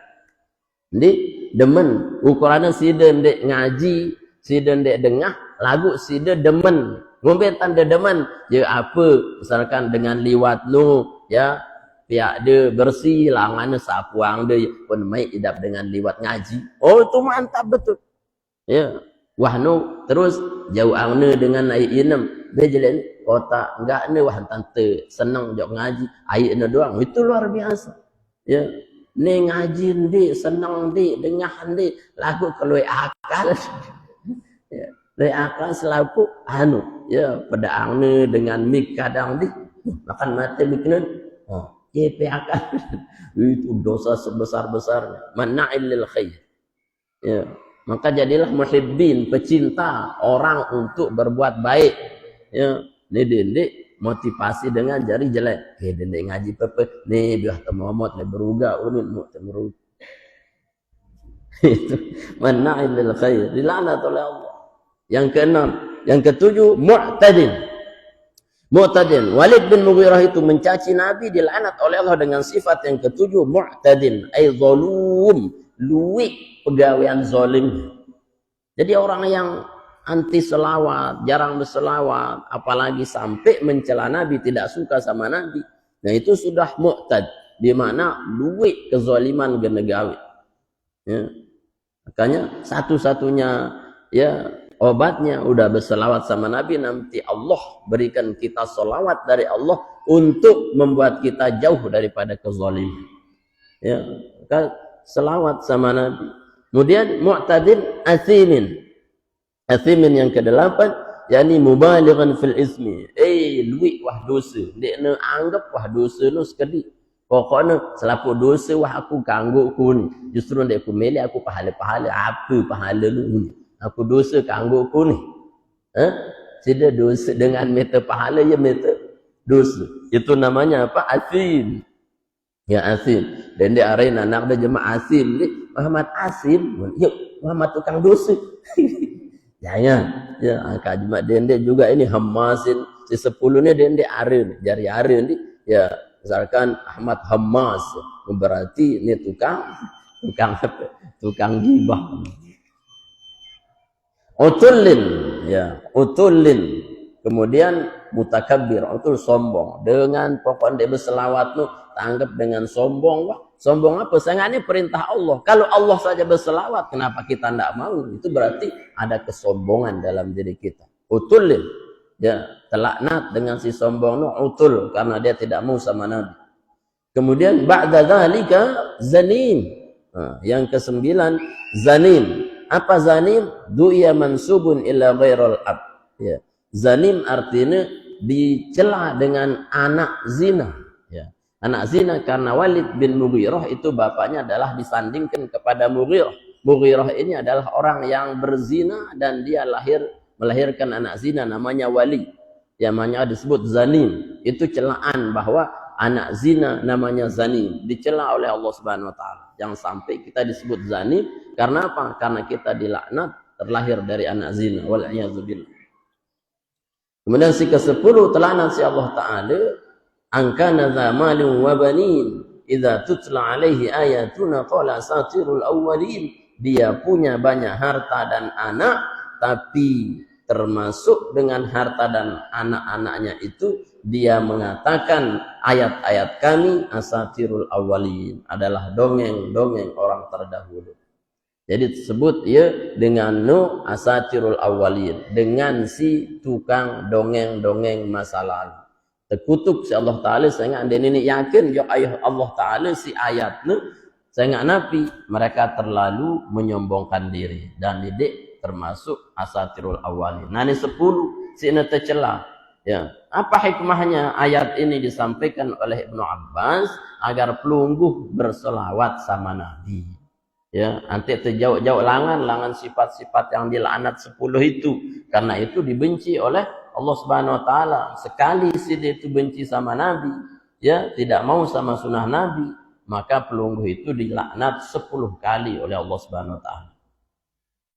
Jadi demen ukurannya si dendek ngaji, si dendek dengah lagu si demen ngombe tanda demen ya apa misalkan dengan liwat nu ya pihak dia bersih langannya sapuang dia pun mai idap dengan liwat ngaji. Oh itu mantap betul. Ya, wah nu terus jauh angna dengan ai inem dia jalan kota enggak ni wah tante senang jauh ngaji ai ene doang itu luar biasa. Ya, ni ngaji ndi senang ndi dengah ndi lagu keluar akal. Ya, dari akal selaku anu ya pada angna dengan mik kadang ndi makan mati mikna. JPAkan. Itu dosa sebesar-besarnya. Manna'il lil khair. Ya, maka jadilah muhibbin, pecinta orang untuk berbuat baik. Ya, dendek motivasi dengan jari jelek. Dendek ngaji pepe, nih biar temomot nih beruga unin mu temuru. Itu manna'il lil khair, dilaknat oleh Allah. Yang keenam, yang ketujuh mu'tadin. Mu'tadin. Walid bin Mughirah itu mencaci Nabi, dilaknat oleh Allah dengan sifat yang ketujuh, mu'tadin, ay zalum, luwik pegawaian zalim. Jadi orang yang anti selawat, jarang berselawat, apalagi sampai mencela Nabi, tidak suka sama Nabi. Nah itu sudah mu'tad, di mana luwik kezaliman genegawi. Ya. Makanya satu-satunya ya obatnya udah berselawat sama Nabi, nanti Allah berikan kita selawat dari Allah untuk membuat kita jauh daripada kezaliman. Ya, selawat sama Nabi. Kemudian mu'tadin athimin. Athimin yang kedelapan, yakni mubalighan fil ismi. Luik wah dosa. Dia anggap wah dosa nu sekali. Pokoknya selaku dosa wah aku kanggu ku ni. Justru dia aku milih aku pahala-pahala apa pahala lu ni. Aku dosa kanggu ku ni. Tidak dosa dengan meta pahala ya meta dosa. Itu namanya apa? Asim. Ya asim. Dan dia arena anak dia jemaah asim ni. Muhammad Asim. Yuk Muhammad tukang dosa. Jangan. Ya angka jemaah dia juga ini Hamasin. Si 10 ni dia arena. Jari arena ni. Ya misalkan Ahmad Hamas. Berarti ni tukang apa? Tukang gibah. Utullin, ya, utullin. Kemudian mutakabbir, utul sombong. Dengan pokok dia berselawat tu tanggap dengan sombong. Wah, sombong apa? Sangat ini perintah Allah. Kalau Allah saja berselawat, kenapa kita tidak mau? Itu berarti ada kesombongan dalam diri kita. Utullin, ya, telaknat dengan si sombong tu utul karena dia tidak mau sama Nabi. Kemudian ba'da dzalika zanim. Yang kesembilan zanim. Apa zanim? Du'iya mansubun ila ghairil ab. Ya. Zanim artinya dicela dengan anak zina. Ya. Anak zina karena Walid bin Mughirah itu bapaknya adalah disandingkan kepada Mughirah. Mughirah ini adalah orang yang berzina dan dia melahirkan anak zina namanya Walid. Yang namanya disebut zanim. Itu celaan bahwa anak zina namanya zanim. Dicela oleh Allah Subhanahu wa taala. Jangan sampai kita disebut zanim. Karena apa? Karena kita dilaknat terlahir dari anak zina. Wal'iyadzubillah. Kemudian si ke-10 terlaknat si Allah Ta'ala. Angkana dha malin wa banin. Idza tutla alaihi ayatuna qala asatirul awwalin. Dia punya banyak harta dan anak. Tapi termasuk dengan harta dan anak-anaknya itu. Dia mengatakan ayat-ayat kami asatirul awwalin. Adalah dongeng-dongeng orang terdahulu. Jadi disebut ya dengan nu asatirul awwalin, dengan si tukang dongeng-dongeng masa lalu. Terkutuk si Allah Taala sehingga anda ini yakin ya ayah Allah Taala si ayat nu sehingga nabi mereka terlalu menyombongkan diri dan didik termasuk asatirul awwalin. Nah ini 10 si ini tercela. Ya, apa hikmahnya ayat ini disampaikan oleh Ibnu Abbas agar pelungguh berselawat sama Nabi. Ya, nanti terjauh-jauh langan sifat-sifat yang dilaknat 10 itu. Karena itu dibenci oleh Allah Subhanahu wa taala. Sekali si dia itu benci sama Nabi, ya, tidak mau sama sunnah Nabi, maka pelungguh itu dilaknat 10 kali oleh Allah Subhanahu wa taala.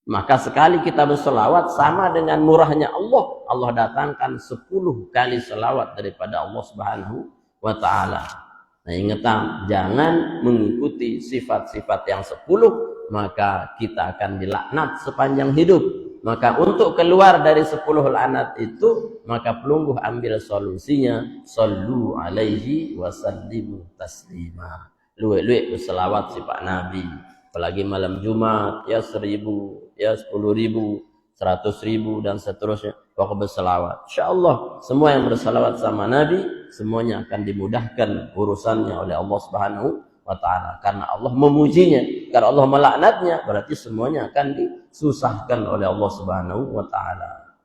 Maka sekali kita berselawat sama dengan murahnya Allah, Allah datangkan 10 kali selawat daripada Allah Subhanahu wa taala. Nah, ingat, jangan mengikuti sifat-sifat yang 10, maka kita akan dilaknat sepanjang hidup. Maka untuk keluar dari 10 laknat itu, maka pelungguh ambil solusinya, sallu alaihi wasallimu taslima. Luwek-luwek berselawat sifat Nabi. Apalagi malam Jumat, ya 1000, ya 10.000, 100.000 dan seterusnya. Waktu berselawat. InsyaAllah semua yang berselawat sama Nabi, semuanya akan dimudahkan urusannya oleh Allah Subhanahu wa ta'ala. Karena Allah memujinya. Karena Allah melaknatnya, berarti semuanya akan disusahkan oleh Allah Subhanahu wa ta'ala.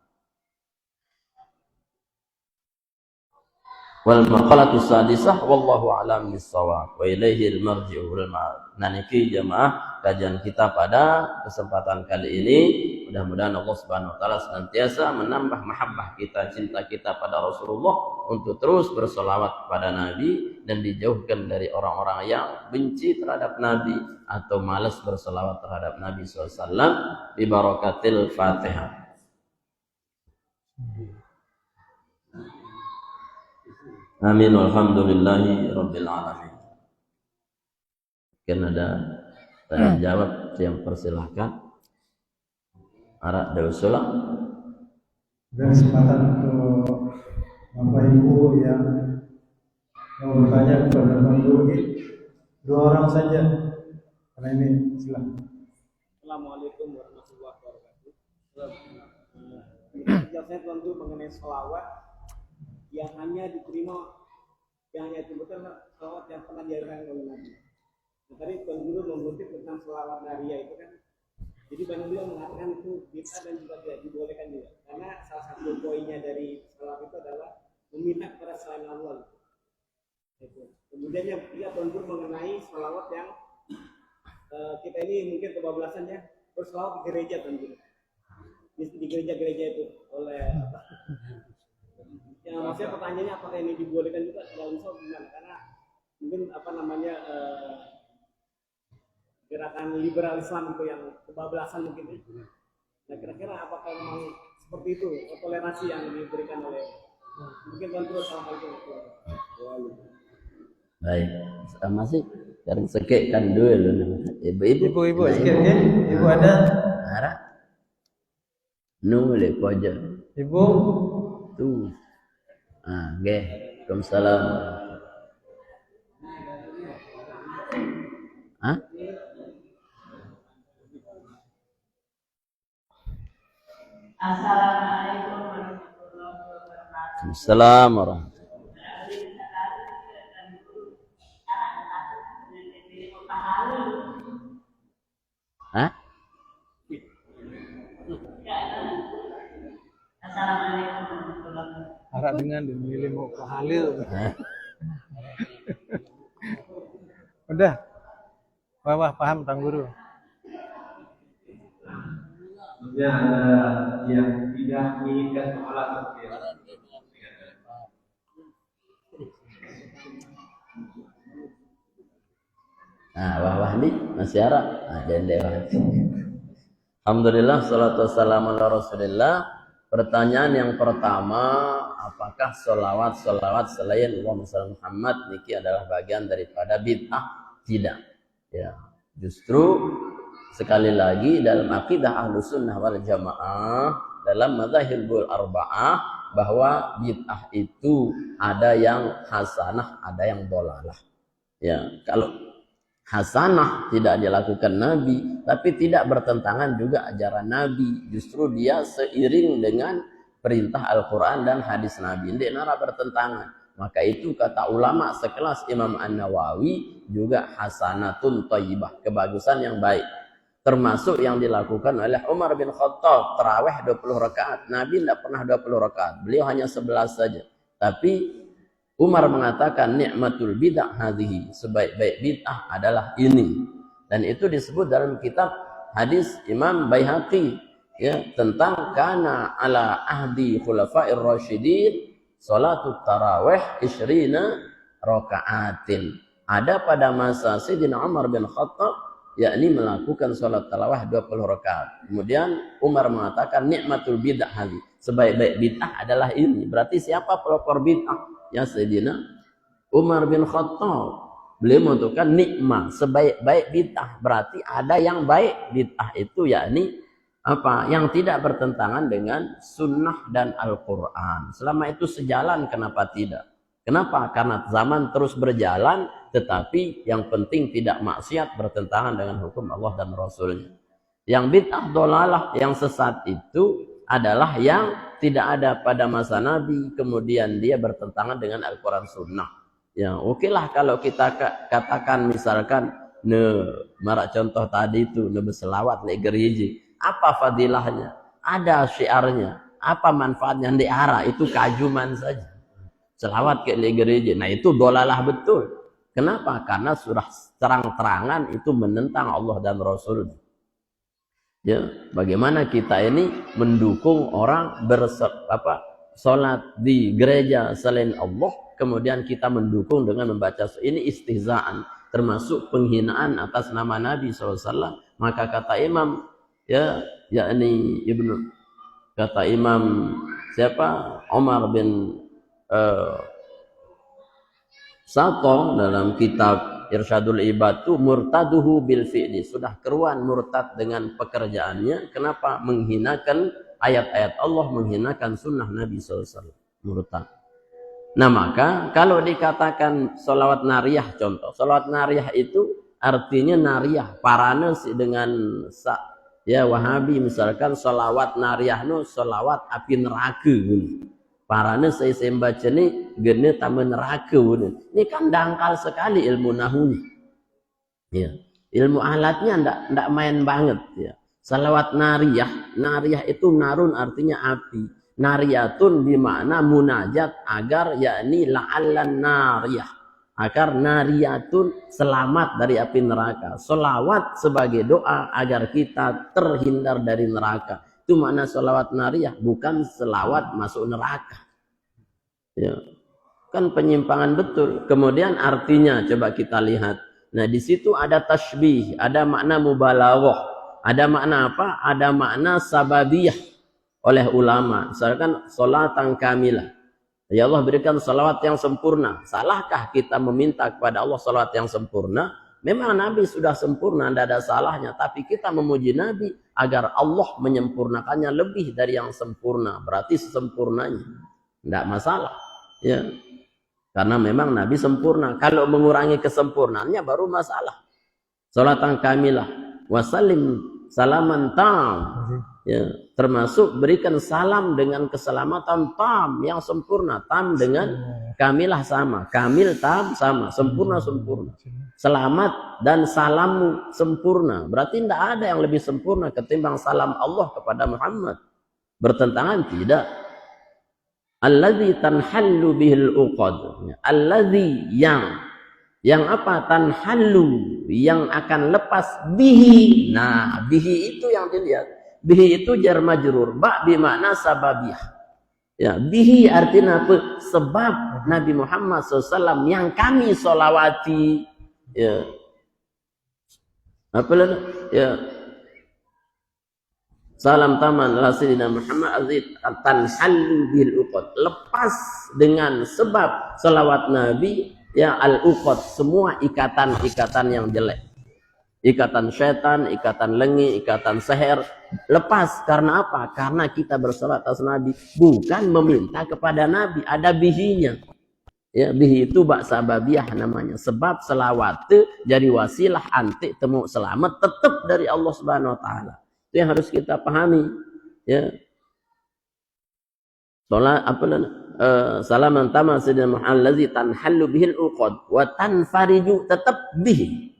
Wal maqalatu sadisah wallahu a'lam bissawab wa ilaihil marji'u wal ma'ab. Nah niki jemaah kajian kita pada kesempatan kali ini, mudah-mudahan Allah Subhanahu wa taala senantiasa menambah mahabbah kita, cinta kita pada Rasulullah untuk terus berselawat kepada Nabi dan dijauhkan dari orang-orang yang benci terhadap Nabi atau malas berselawat terhadap Nabi SAW bi barakatil Fatihah. Amin walhamdulillahi rabbil alamin. Mungkin ada tanya jawab yang persilahkan. Ara ada usulan. Dan kesempatan untuk Bapak Ibu yang mau bertanya kepada Bang Yogi, 2 orang saja. Karena ini silakan. Assalamualaikum warahmatullahi wabarakatuh. Jelasnya tentu mengenai sholawat yang hanya diterima, yang hanya disebutkan sholawat yang pernah diajarkan oleh Nabi. Nah, tadi Tuan Guru mengutip tentang sholawat Naria itu kan, jadi banyak beliau mengatakan itu bid'ah dan juga tidak dibolehkan juga. Karena salah satu poinnya dari sholawat itu adalah meminta kepada selain Allah. Itu. Kemudian yang ketiga Tuan Guru mengenai sholawat yang kita ini mungkin kebablasan ya, berselawat di gereja Tuan Guru. Di gereja-gereja itu oleh yang maksudnya pertanyaannya apakah ini dibolehkan juga dalam Islam gimana? Karena mungkin gerakan liberal Islam itu yang kebablasan mungkin. Nah kira-kira apakah memang seperti itu toleransi yang diberikan oleh mungkin Tuan Guru? Assalamualaikum. Baik, masih sekarang sekekkan dulu ibu-ibu Sikit ya. Ibu ada? Ara nule pojok Ibu? tuh. Nggih. Waalaikumsalam. Assalamualaikum warahmatullahi wabarakatuh. Assalamualaikum warahmatullahi Assalamualaikum warahmatullahi wabarakatuh. Harap dengan dimilih mau ke halil. Udah. Wah, paham Tang Guru. Kemudian ada yang tidak menginginkan pahala seperti Wah nih masih Ara. Alhamdulillah, salatu wassalamu ala Rasulillah. Pertanyaan yang pertama, apakah sholawat selain Allahumma Muhammad niki adalah bagian daripada bid'ah? Tidak. Ya, justru sekali lagi dalam akidah Ahlussunnah wal Jamaah, dalam madzhabul arba'ah, bahwa bid'ah itu ada yang hasanah, ada yang dhalalah. Ya, kalau hasanah tidak dilakukan Nabi, tapi tidak bertentangan juga ajaran Nabi. Justru dia seiring dengan perintah Al-Quran dan hadis Nabi. Tidak nara bertentangan. Maka itu kata ulama sekelas Imam An-Nawawi juga hasanatun thayyibah, kebagusan yang baik. Termasuk yang dilakukan oleh Umar bin Khattab, tarawih 20 rakaat. Nabi tidak pernah 20 rakaat. Beliau hanya 11 saja. Tapi Umar mengatakan ni'matul bid'ah hadhihi, sebaik-baik bid'ah adalah ini. Dan itu disebut dalam kitab hadis Imam Baihaqi ya, tentang kana ala ahdi khulafa'ir rasyidin salatut tarawih 20 rakaatin. Ada pada masa Sayyidina Umar bin Khattab yakni melakukan salat tarawih 20 rakaat. Kemudian Umar mengatakan ni'matul bid'ah hadhihi, sebaik-baik bid'ah adalah ini. Berarti siapa pelopor bid'ah? Ya Sayyidina Umar bin Khattab. Beliau menentukan nikmah, sebaik-baik bid'ah. Berarti ada yang baik bid'ah itu yakni apa? Yang tidak bertentangan dengan sunnah dan Al-Quran. Selama itu sejalan, kenapa tidak? Kenapa? Karena zaman terus berjalan, tetapi yang penting tidak maksiat bertentangan dengan hukum Allah dan Rasulnya. Yang bid'ah dhalalah, yang sesat itu adalah yang tidak ada pada masa Nabi, kemudian dia bertentangan dengan Al-Quran Sunnah. Ya, okelah kalau kita katakan misalkan, marak contoh tadi itu, berselawat le gereja. Apa fadilahnya? Ada syiarnya. Apa manfaatnya? Di arah itu kajuman saja. selawat ke gereja. Nah itu dolalah betul. Kenapa? Karena sudah terang-terangan itu menentang Allah dan Rasul. Ya, bagaimana kita ini mendukung orang sholat di gereja selain Allah, kemudian kita mendukung dengan membaca ini istihzaan, termasuk penghinaan atas nama Nabi SAW. Maka kata Imam yakni kata Imam Umar bin Sato dalam kitab Irsyadul Ibad itu murtaduhu bil fi'li, sudah keruan murtad dengan pekerjaannya. Kenapa? Menghinakan ayat-ayat Allah, menghinakan sunnah Nabi SAW. Murtad. Nah maka kalau dikatakan sholawat nariyah, contoh sholawat nariyah itu artinya nariyah parane dengan Wahabi misalkan sholawat nariyah no sholawat api neraka. Parane saya baca ni gene taman neraka. Ini kan dangkal sekali ilmu nahwu. Ya. Ilmu alatnya ndak main banget ya. Salawat nariyah itu narun artinya api. Nariyatun bermakna munajat agar yakni la'allan nariyah. Agar nariyatun selamat dari api neraka. Salawat sebagai doa agar kita terhindar dari neraka. Itu makna sholawat nariyah, bukan selawat masuk neraka. Ya. Kan penyimpangan betul. Kemudian artinya coba kita lihat. Nah, di situ ada tasbih, ada makna mubalaghah. Ada makna apa? Ada makna sababiyah oleh ulama. Misalkan sholatan kamilah. Ya Allah berikan salawat yang sempurna. Salahkah kita meminta kepada Allah salawat yang sempurna? Memang Nabi sudah sempurna, tidak ada salahnya. Tapi kita memuji Nabi agar Allah menyempurnakannya lebih dari yang sempurna. Berarti sesempurnanya. Tidak masalah. Ya. Karena memang Nabi sempurna. Kalau mengurangi kesempurnaannya baru masalah. Salatan kamilah. Wasallim salaman tam. Ya. Termasuk berikan salam dengan keselamatan tam yang sempurna. Tam dengan kamilah sama. Kamil tam sama. Sempurna-sempurna. Selamat dan salammu sempurna. Berarti tidak ada yang lebih sempurna ketimbang salam Allah kepada Muhammad. Bertentangan? Tidak. Alladzi tanhallu bihil uqad. Alladzi yang apa? Tanhallu, yang akan lepas bihi. Nah, bihi itu yang dilihat. Bihi itu jar majrur. Ba bermakna sababiyah. Ya, bihi artinya apa? Sebab Nabi Muhammad SAW yang kami solawati. Ya. Apa lagi? Ya. Salam taman ala sayyidina Muhammad azid tanhallu bil uqad. Lepas dengan sebab selawat Nabi ya al uqad, semua ikatan-ikatan yang jelek. Ikatan syaitan, ikatan lengi, ikatan seher lepas. Karena apa? Karena kita bersolat atas Nabi, bukan meminta kepada Nabi, ada bihinya. Ya, bihi itu bak sababiyah namanya. Sebab selawat jadi wasilah anti temu selamat tetap dari Allah Subhanahu wa taala. Itu yang harus kita pahami. Ya. Salat salaman tama sayyidina Muhammad allazi tanhallu bihil uqad wa tanfariju tetap bihi.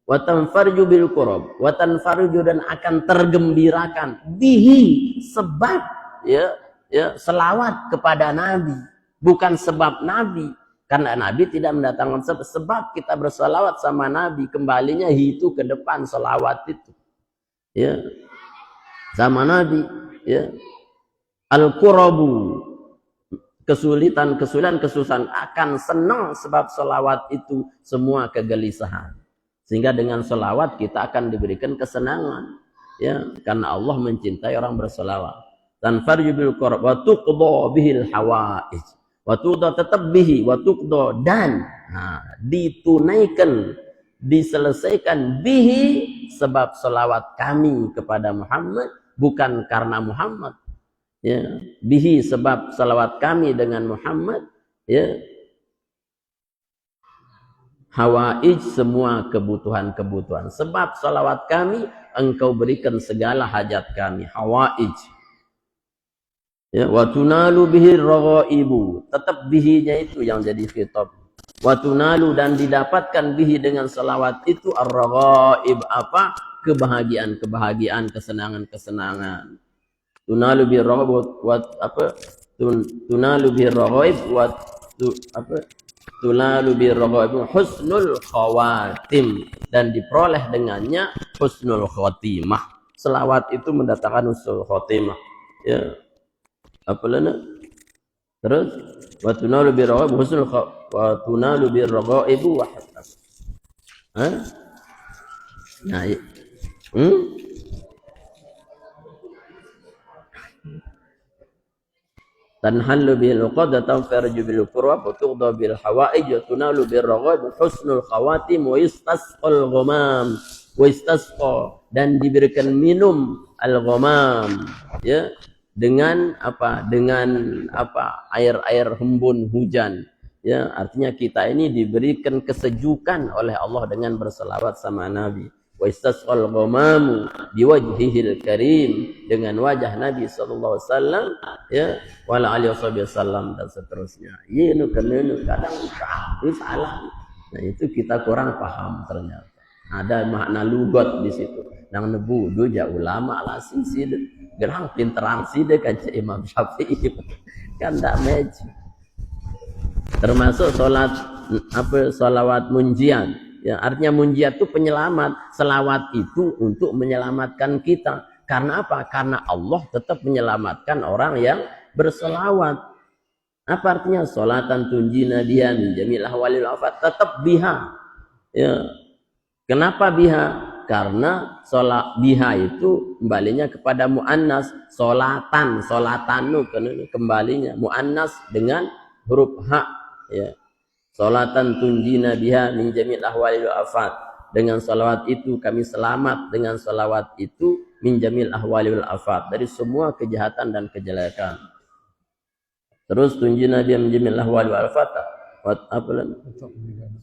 Wa tanfariju bil qurab wa tanfariju dan akan tergembirakan bihi sebab ya selawat kepada Nabi. Bukan sebab Nabi, karena Nabi tidak mendatangkan sebab kita bersalawat sama Nabi, kembalinya itu ke depan salawat itu. Ya. Sama Nabi, ya. Al-qurabu, kesulitan, kesusahan akan senang sebab salawat itu semua kegelisahan. Sehingga dengan salawat kita akan diberikan kesenangan, ya, karena Allah mencintai orang bersalawat. Tanfarju bil qurab wa tuqda bihil hawaij. Waktu tetap bihi, waktu dan ditunaikan, diselesaikan bihi sebab selawat kami kepada Muhammad, bukan karena Muhammad. Ya, bihi sebab selawat kami dengan Muhammad, ya. Hawaij semua kebutuhan-kebutuhan. Sebab selawat kami engkau berikan segala hajat kami. Hawaij. Ya, wa tunalu bihi raghaibu, tetap bihinya itu yang jadi khitab. Wa tunalu dan didapatkan bihi dengan selawat itu ar-raghaib apa? Kebahagiaan-kebahagiaan, kesenangan-kesenangan. Tunalu bihi raghaib wa apa? Tunalu bihi raghaib wa Tulalu birraghaib husnul khawatim, dan diperoleh dengannya husnul khotimah. Selawat itu mendatangkan husnul khotimah. Ya. Apa lana? Terus wa tunalu birraghaib husnul wa tunalu birraghaib wa hasan. Hah? Nah, tanhallu bil uqadatan farju bil qurwa wa tuqda bil hawaij wa tunalu bir raghaib husnul khawatim wa istasqal ghamam wa istasqa, dan diberikan minum al ghamam, ya, dengan apa, air-air hembun hujan, ya, artinya kita ini diberikan kesejukan oleh Allah dengan berselawat sama Nabi. Wa istasqal ghamamu biwajhihil karim, dengan wajah Nabi sallallahu alaihi wasallam, ya, wala alihi wasallam, dan seterusnya. Ini kadang salah. Nah, itu kita kurang paham ternyata. Ada makna lugat di situ. Nang nebu doja ulama lah sih gerang pinteran sih deh kaca Imam Syafi'i. Kan ndak match. Termasuk salawat munjian. Ya, artinya munjiat itu penyelamat. Selawat itu untuk menyelamatkan kita. Karena apa? Karena Allah tetap menyelamatkan orang yang berselawat. Apa artinya? Sholatan tunjina biha min jamil ahwalil afat. Tetap biha. Ya. Kenapa biha? Karena sholat biha itu kembalinya kepada mu'annas. Sholatanu kembalinya. Mu'annas dengan huruf ha. Ya. Sholatan tunjina biha min jamil ahwalil afat. Dengan salawat itu kami selamat, dengan salawat itu min jamil ahwalil afat, dari semua kejahatan dan kejelekan. Terus tunjina biha min jamil ahwalil afat. Apa lagi?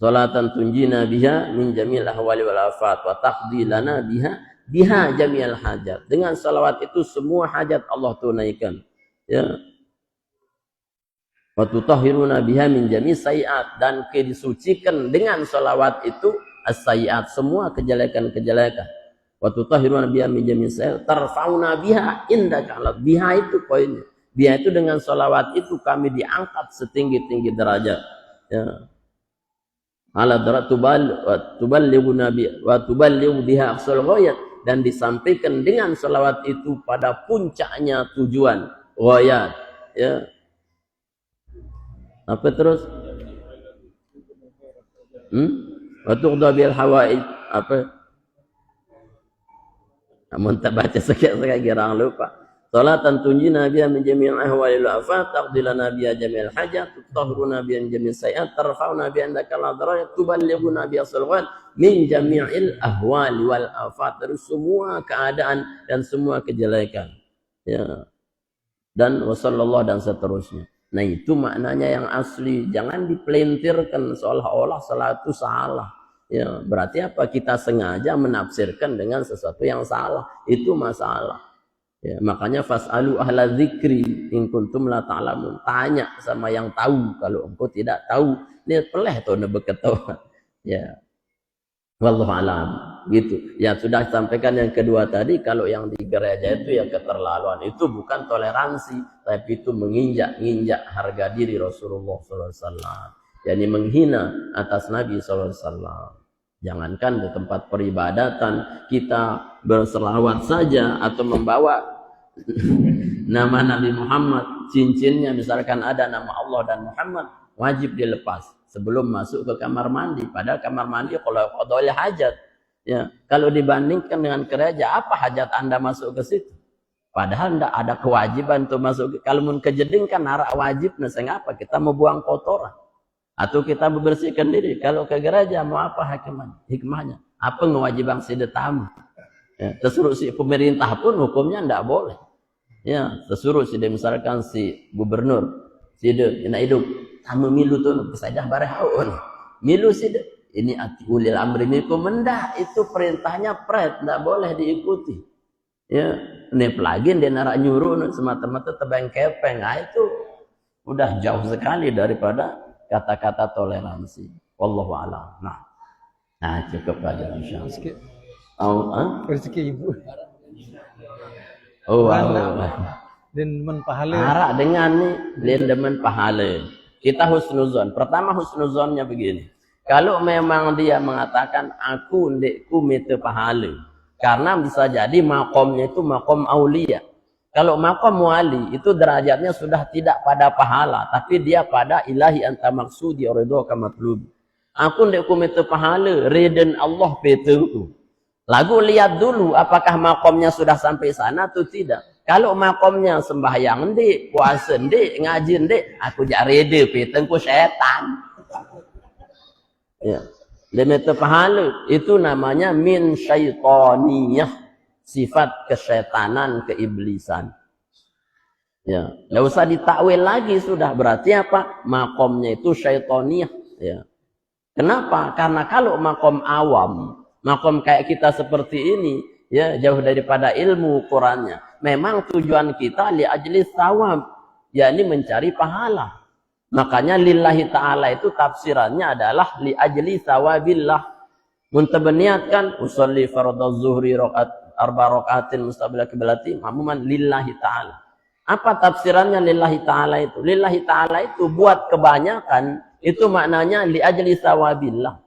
Sholatan tunjina biha min jamil ahwalil afat wa taqdi lana biha jamil hajat. Dengan salawat itu semua hajat Allah tunaikan. Ya. Wa tutahhiruna biha min jami' sayiat, dan disucikan dengan salawat itu as-sayiat, semua kejelekan-kejelekan. Wa tutahhiruna biha min jami' sayiat tarfauna biha indaka Allah. Biha itu poinnya. Biha itu dengan salawat itu kami diangkat setinggi-tinggi derajat. Ya. Ala darat tuballighu nabi wa tuballighu biha aqsal ghayat, dan disampaikan dengan salawat itu pada puncaknya tujuan ghayat. Ya. Apa terus? Wa tuqda bil hawaij, apa? Namun tak baca sekali girang lupa. Salatan tunjina biha min jami'il ahwalil afat, taqdilana biha jami'il hajat, tutahhiruna biha jami'is sayiat, tarfa'una biha indaka al-darajat, tuballighuna biha sulwan min jami'il ahwali wal afat, dari semua keadaan dan semua kejelekan. Ya. Dan wasallallahu dan seterusnya. Nah, itu maknanya yang asli. Jangan dipelintirkan seolah-olah salat itu salah. Ya, berarti apa? Kita sengaja menafsirkan dengan sesuatu yang salah. Itu masalah. Ya, makanya fas'alu ahla dzikri in kuntum la ta'lamun. Tanya sama yang tahu kalau engkau tidak tahu. Ini peleh tuh nebeketawa. Ya. Wallahu a'lam. Gitu. Ya, sudah sampaikan yang kedua tadi, kalau yang di gereja itu ya keterlaluan. Itu bukan toleransi, tapi itu menginjak harga diri Rasulullah SAW. Yani menghina atas Nabi SAW. Jangankan di tempat peribadatan kita berselawat saja atau membawa nama Nabi Muhammad, cincinnya misalkan ada nama Allah dan Muhammad, wajib dilepas sebelum masuk ke kamar mandi. Padahal kamar mandi kalau qadha hajat. Ya, kalau dibandingkan dengan gereja, apa hajat Anda masuk ke situ? Padahal tidak ada kewajiban untuk masuk. Kalau mau kejeding kan narak wajib, nah apa? Kita mau buang kotoran atau kita membersihkan diri. Kalau ke gereja mau apa hikmahnya? Apa kewajiban si tamu? Ya, tersuruh si pemerintah pun hukumnya tidak boleh. Ya, tersuruh si misalkan si gubernur, si hidup tamu milu tuh saja barehaun. Milu si ini ati ulil amri minkum, mendah itu perintahnya pret, tidak boleh diikuti. Ya, ini lagi dia narak nyuruh semata-mata tebang kepeng. Nah, itu udah jauh sekali daripada kata-kata toleransi. Wallahu a'lam. Nah, cukup aja insyaallah. Rezeki ibu. Oh, dan men pahala. Arak dengan nih, lain demen pahala. Kita husnuzon. Pertama husnuzonnya begini. Kalau memang dia mengatakan aku ndekku minta pahala, karena bisa jadi makomnya itu makom aulia. Kalau makom wali itu derajatnya sudah tidak pada pahala, tapi dia pada ilahi anta maksudi ridho ka matlub. Aku ndekku minta pahala, ridhan Allah petuku. Lagu lihat dulu apakah makomnya sudah sampai sana atau tidak. Kalau makomnya sembahyang ndik, puasa ndik, ngaji ndik, aku jak reda petengku setan. Ya. Dia minta pahala, itu namanya min syaitaniyah, sifat kesyetanan, keiblisan. Ya, enggak usah ditakwil lagi sudah, berarti apa? Makomnya itu syaitaniyah, ya. Kenapa? Karena kalau makom awam, makom kayak kita seperti ini, ya jauh daripada ilmu Qurannya. Memang tujuan kita li ajli thawab, yakni mencari pahala. Makanya lillahi ta'ala itu tafsirannya adalah li ajli thawabillah. Untuk berniatkan usolli fardhu zuhri rakaat arba rakaatin mustaqbil qiblati mamuman lillahi ta'ala. Apa tafsirannya lillahi ta'ala itu? Lillahi ta'ala itu buat kebanyakan itu maknanya li ajli thawabillah.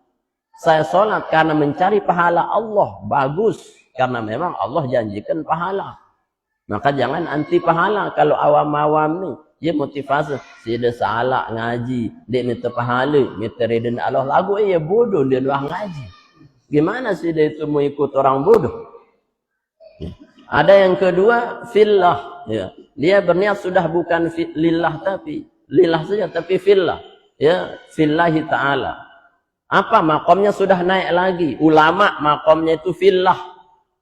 Saya sholat karena mencari pahala Allah. Bagus. Karena memang Allah janjikan pahala. Maka jangan anti pahala. Kalau awam-awam nih. Dia motivasi. Dia salah ngaji. Dia minta pahala. Minta ridhan Allah. Lagu ya bodoh. Dia doang ngaji. Gimana sih dia itu mau ikut orang bodoh? Ada yang kedua. Fillah. Ya. Dia berniat sudah bukan lillah tapi. Lillah saja tapi fillah. Ya. Fillahi ta'ala. Apa makomnya sudah naik lagi? Ulama makomnya itu fillah.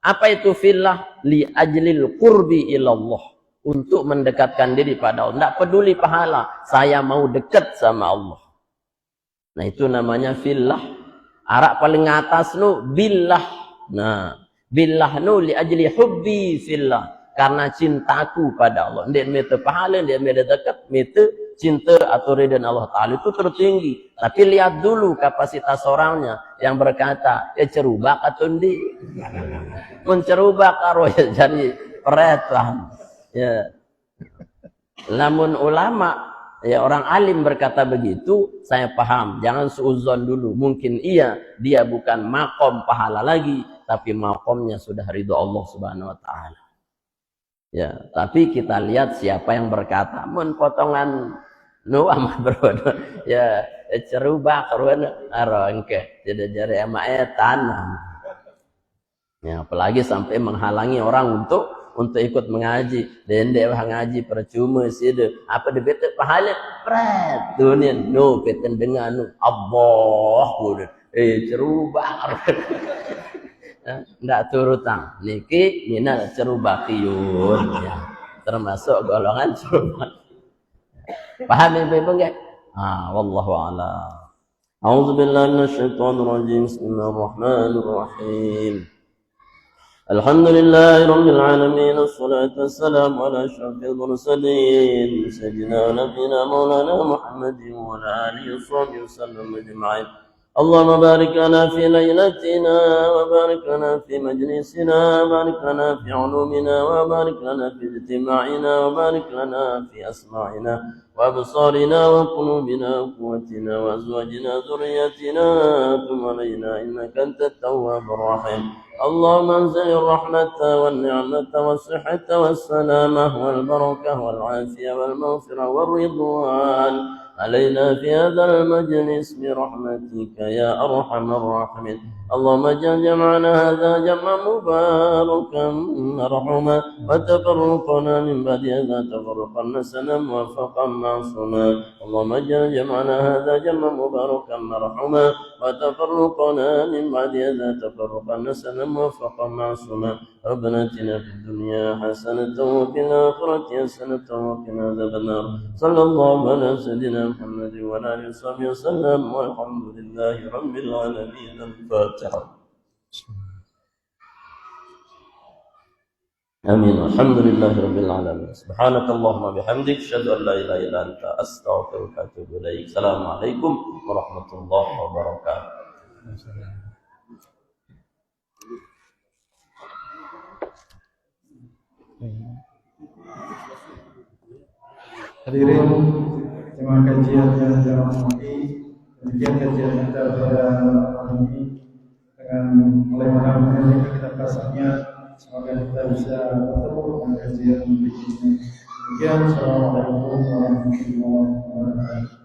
Apa itu fillah? Li ajlil qurbi ilallah. Untuk mendekatkan diri pada Allah. Tidak peduli pahala. Saya mau dekat sama Allah. Nah itu namanya fillah. Arak paling atas nu billah. Nah billah nu li ajli hubbi fillah. Karena cintaku pada Allah. Dia minta pahala, dia minta dekat, minta cinta atau ridha Allah Ta'ala itu tertinggi. Tapi lihat dulu kapasitas orangnya yang berkata, ya cerubak atau ndi? Mencerubak karo ya jadi peretan. Ya. Lamun ulama, ya orang alim berkata begitu, saya paham. Jangan suuzon dulu. Mungkin iya, dia bukan makom pahala lagi, tapi makomnya sudah ridho Allah Subhanahu Wa Ta'ala. Ya, tapi kita lihat siapa yang berkata, mun potongan nu ama brodo ya cerubak ruan arongke jadi ama tanam. Ya, apalagi sampai menghalangi orang untuk ikut mengaji. Dende wah ngaji percuma sih deh. Apa debete pahala pret dunia no peten dengan nu Allah kudu cerubak. Nggak turutang niki minal cerubakiyun ya. Termasuk golongan cerubak. Paham ibu-ibu enggak? Wallahu a'lam. A'udzu billahi minasyaitonir rajim. Bismillahirrahmanirrahim. Alhamdulillahi rabbil alamin. Wassalatu wassalamu ala asyrafil mursalin sayyidina nabiyyina maulana Muhammadin wa ala alihi wasallam ajma'in. اللهم بارك لنا في ليلتنا وبارك لنا في مجلسنا وبارك لنا في علومنا وبارك لنا في اجتماعنا وبارك لنا في أسماعنا وأبصارنا وقلوبنا وقوتنا وأزواجنا ذريتنا تب علينا إنك أنت التواب الرحيم. اللهم انزل الرحمة والنعمة والصحة والسلامة والبركة والعافية والمغفرة والرضوان علينا في هذا المجلس برحمتك يا أرحم الراحمين. اللهم اجعل جمعنا هذا جمعا مباركا مرحوما وتفرقنا من بعد هذا تفرقا حسنا موفقا معصوما. اللهم اجعل جمعنا هذا جمعا مباركا مرحوما وتفرقنا من بعد هذا تفرقا حسنا موفقا معصوما. ربنا اتنا في الدنيا حسنة وفي الآخرة حسنة وقنا عذاب النار. صلى الله على سيدنا محمد وعلى آله وصحبه وسلم والحمد لله رب العالمين. الفاتحة. آمين. الحمد لله رب العالمين. سبحانك اللهم وبحمدك أشهد أن لا إله إلا أنت أستغفرك وأتوب إليك. السلام عليكم ورحمة الله وبركاته. Hadirin Terima kajian yang dirahmati. Demikian kajian kita pada hari ini dengan mulai mana ini kita pasangnya. Semoga kita bisa bertemu dengan kajian berikutnya. Demikian, assalamualaikum warahmatullahi wabarakatuh.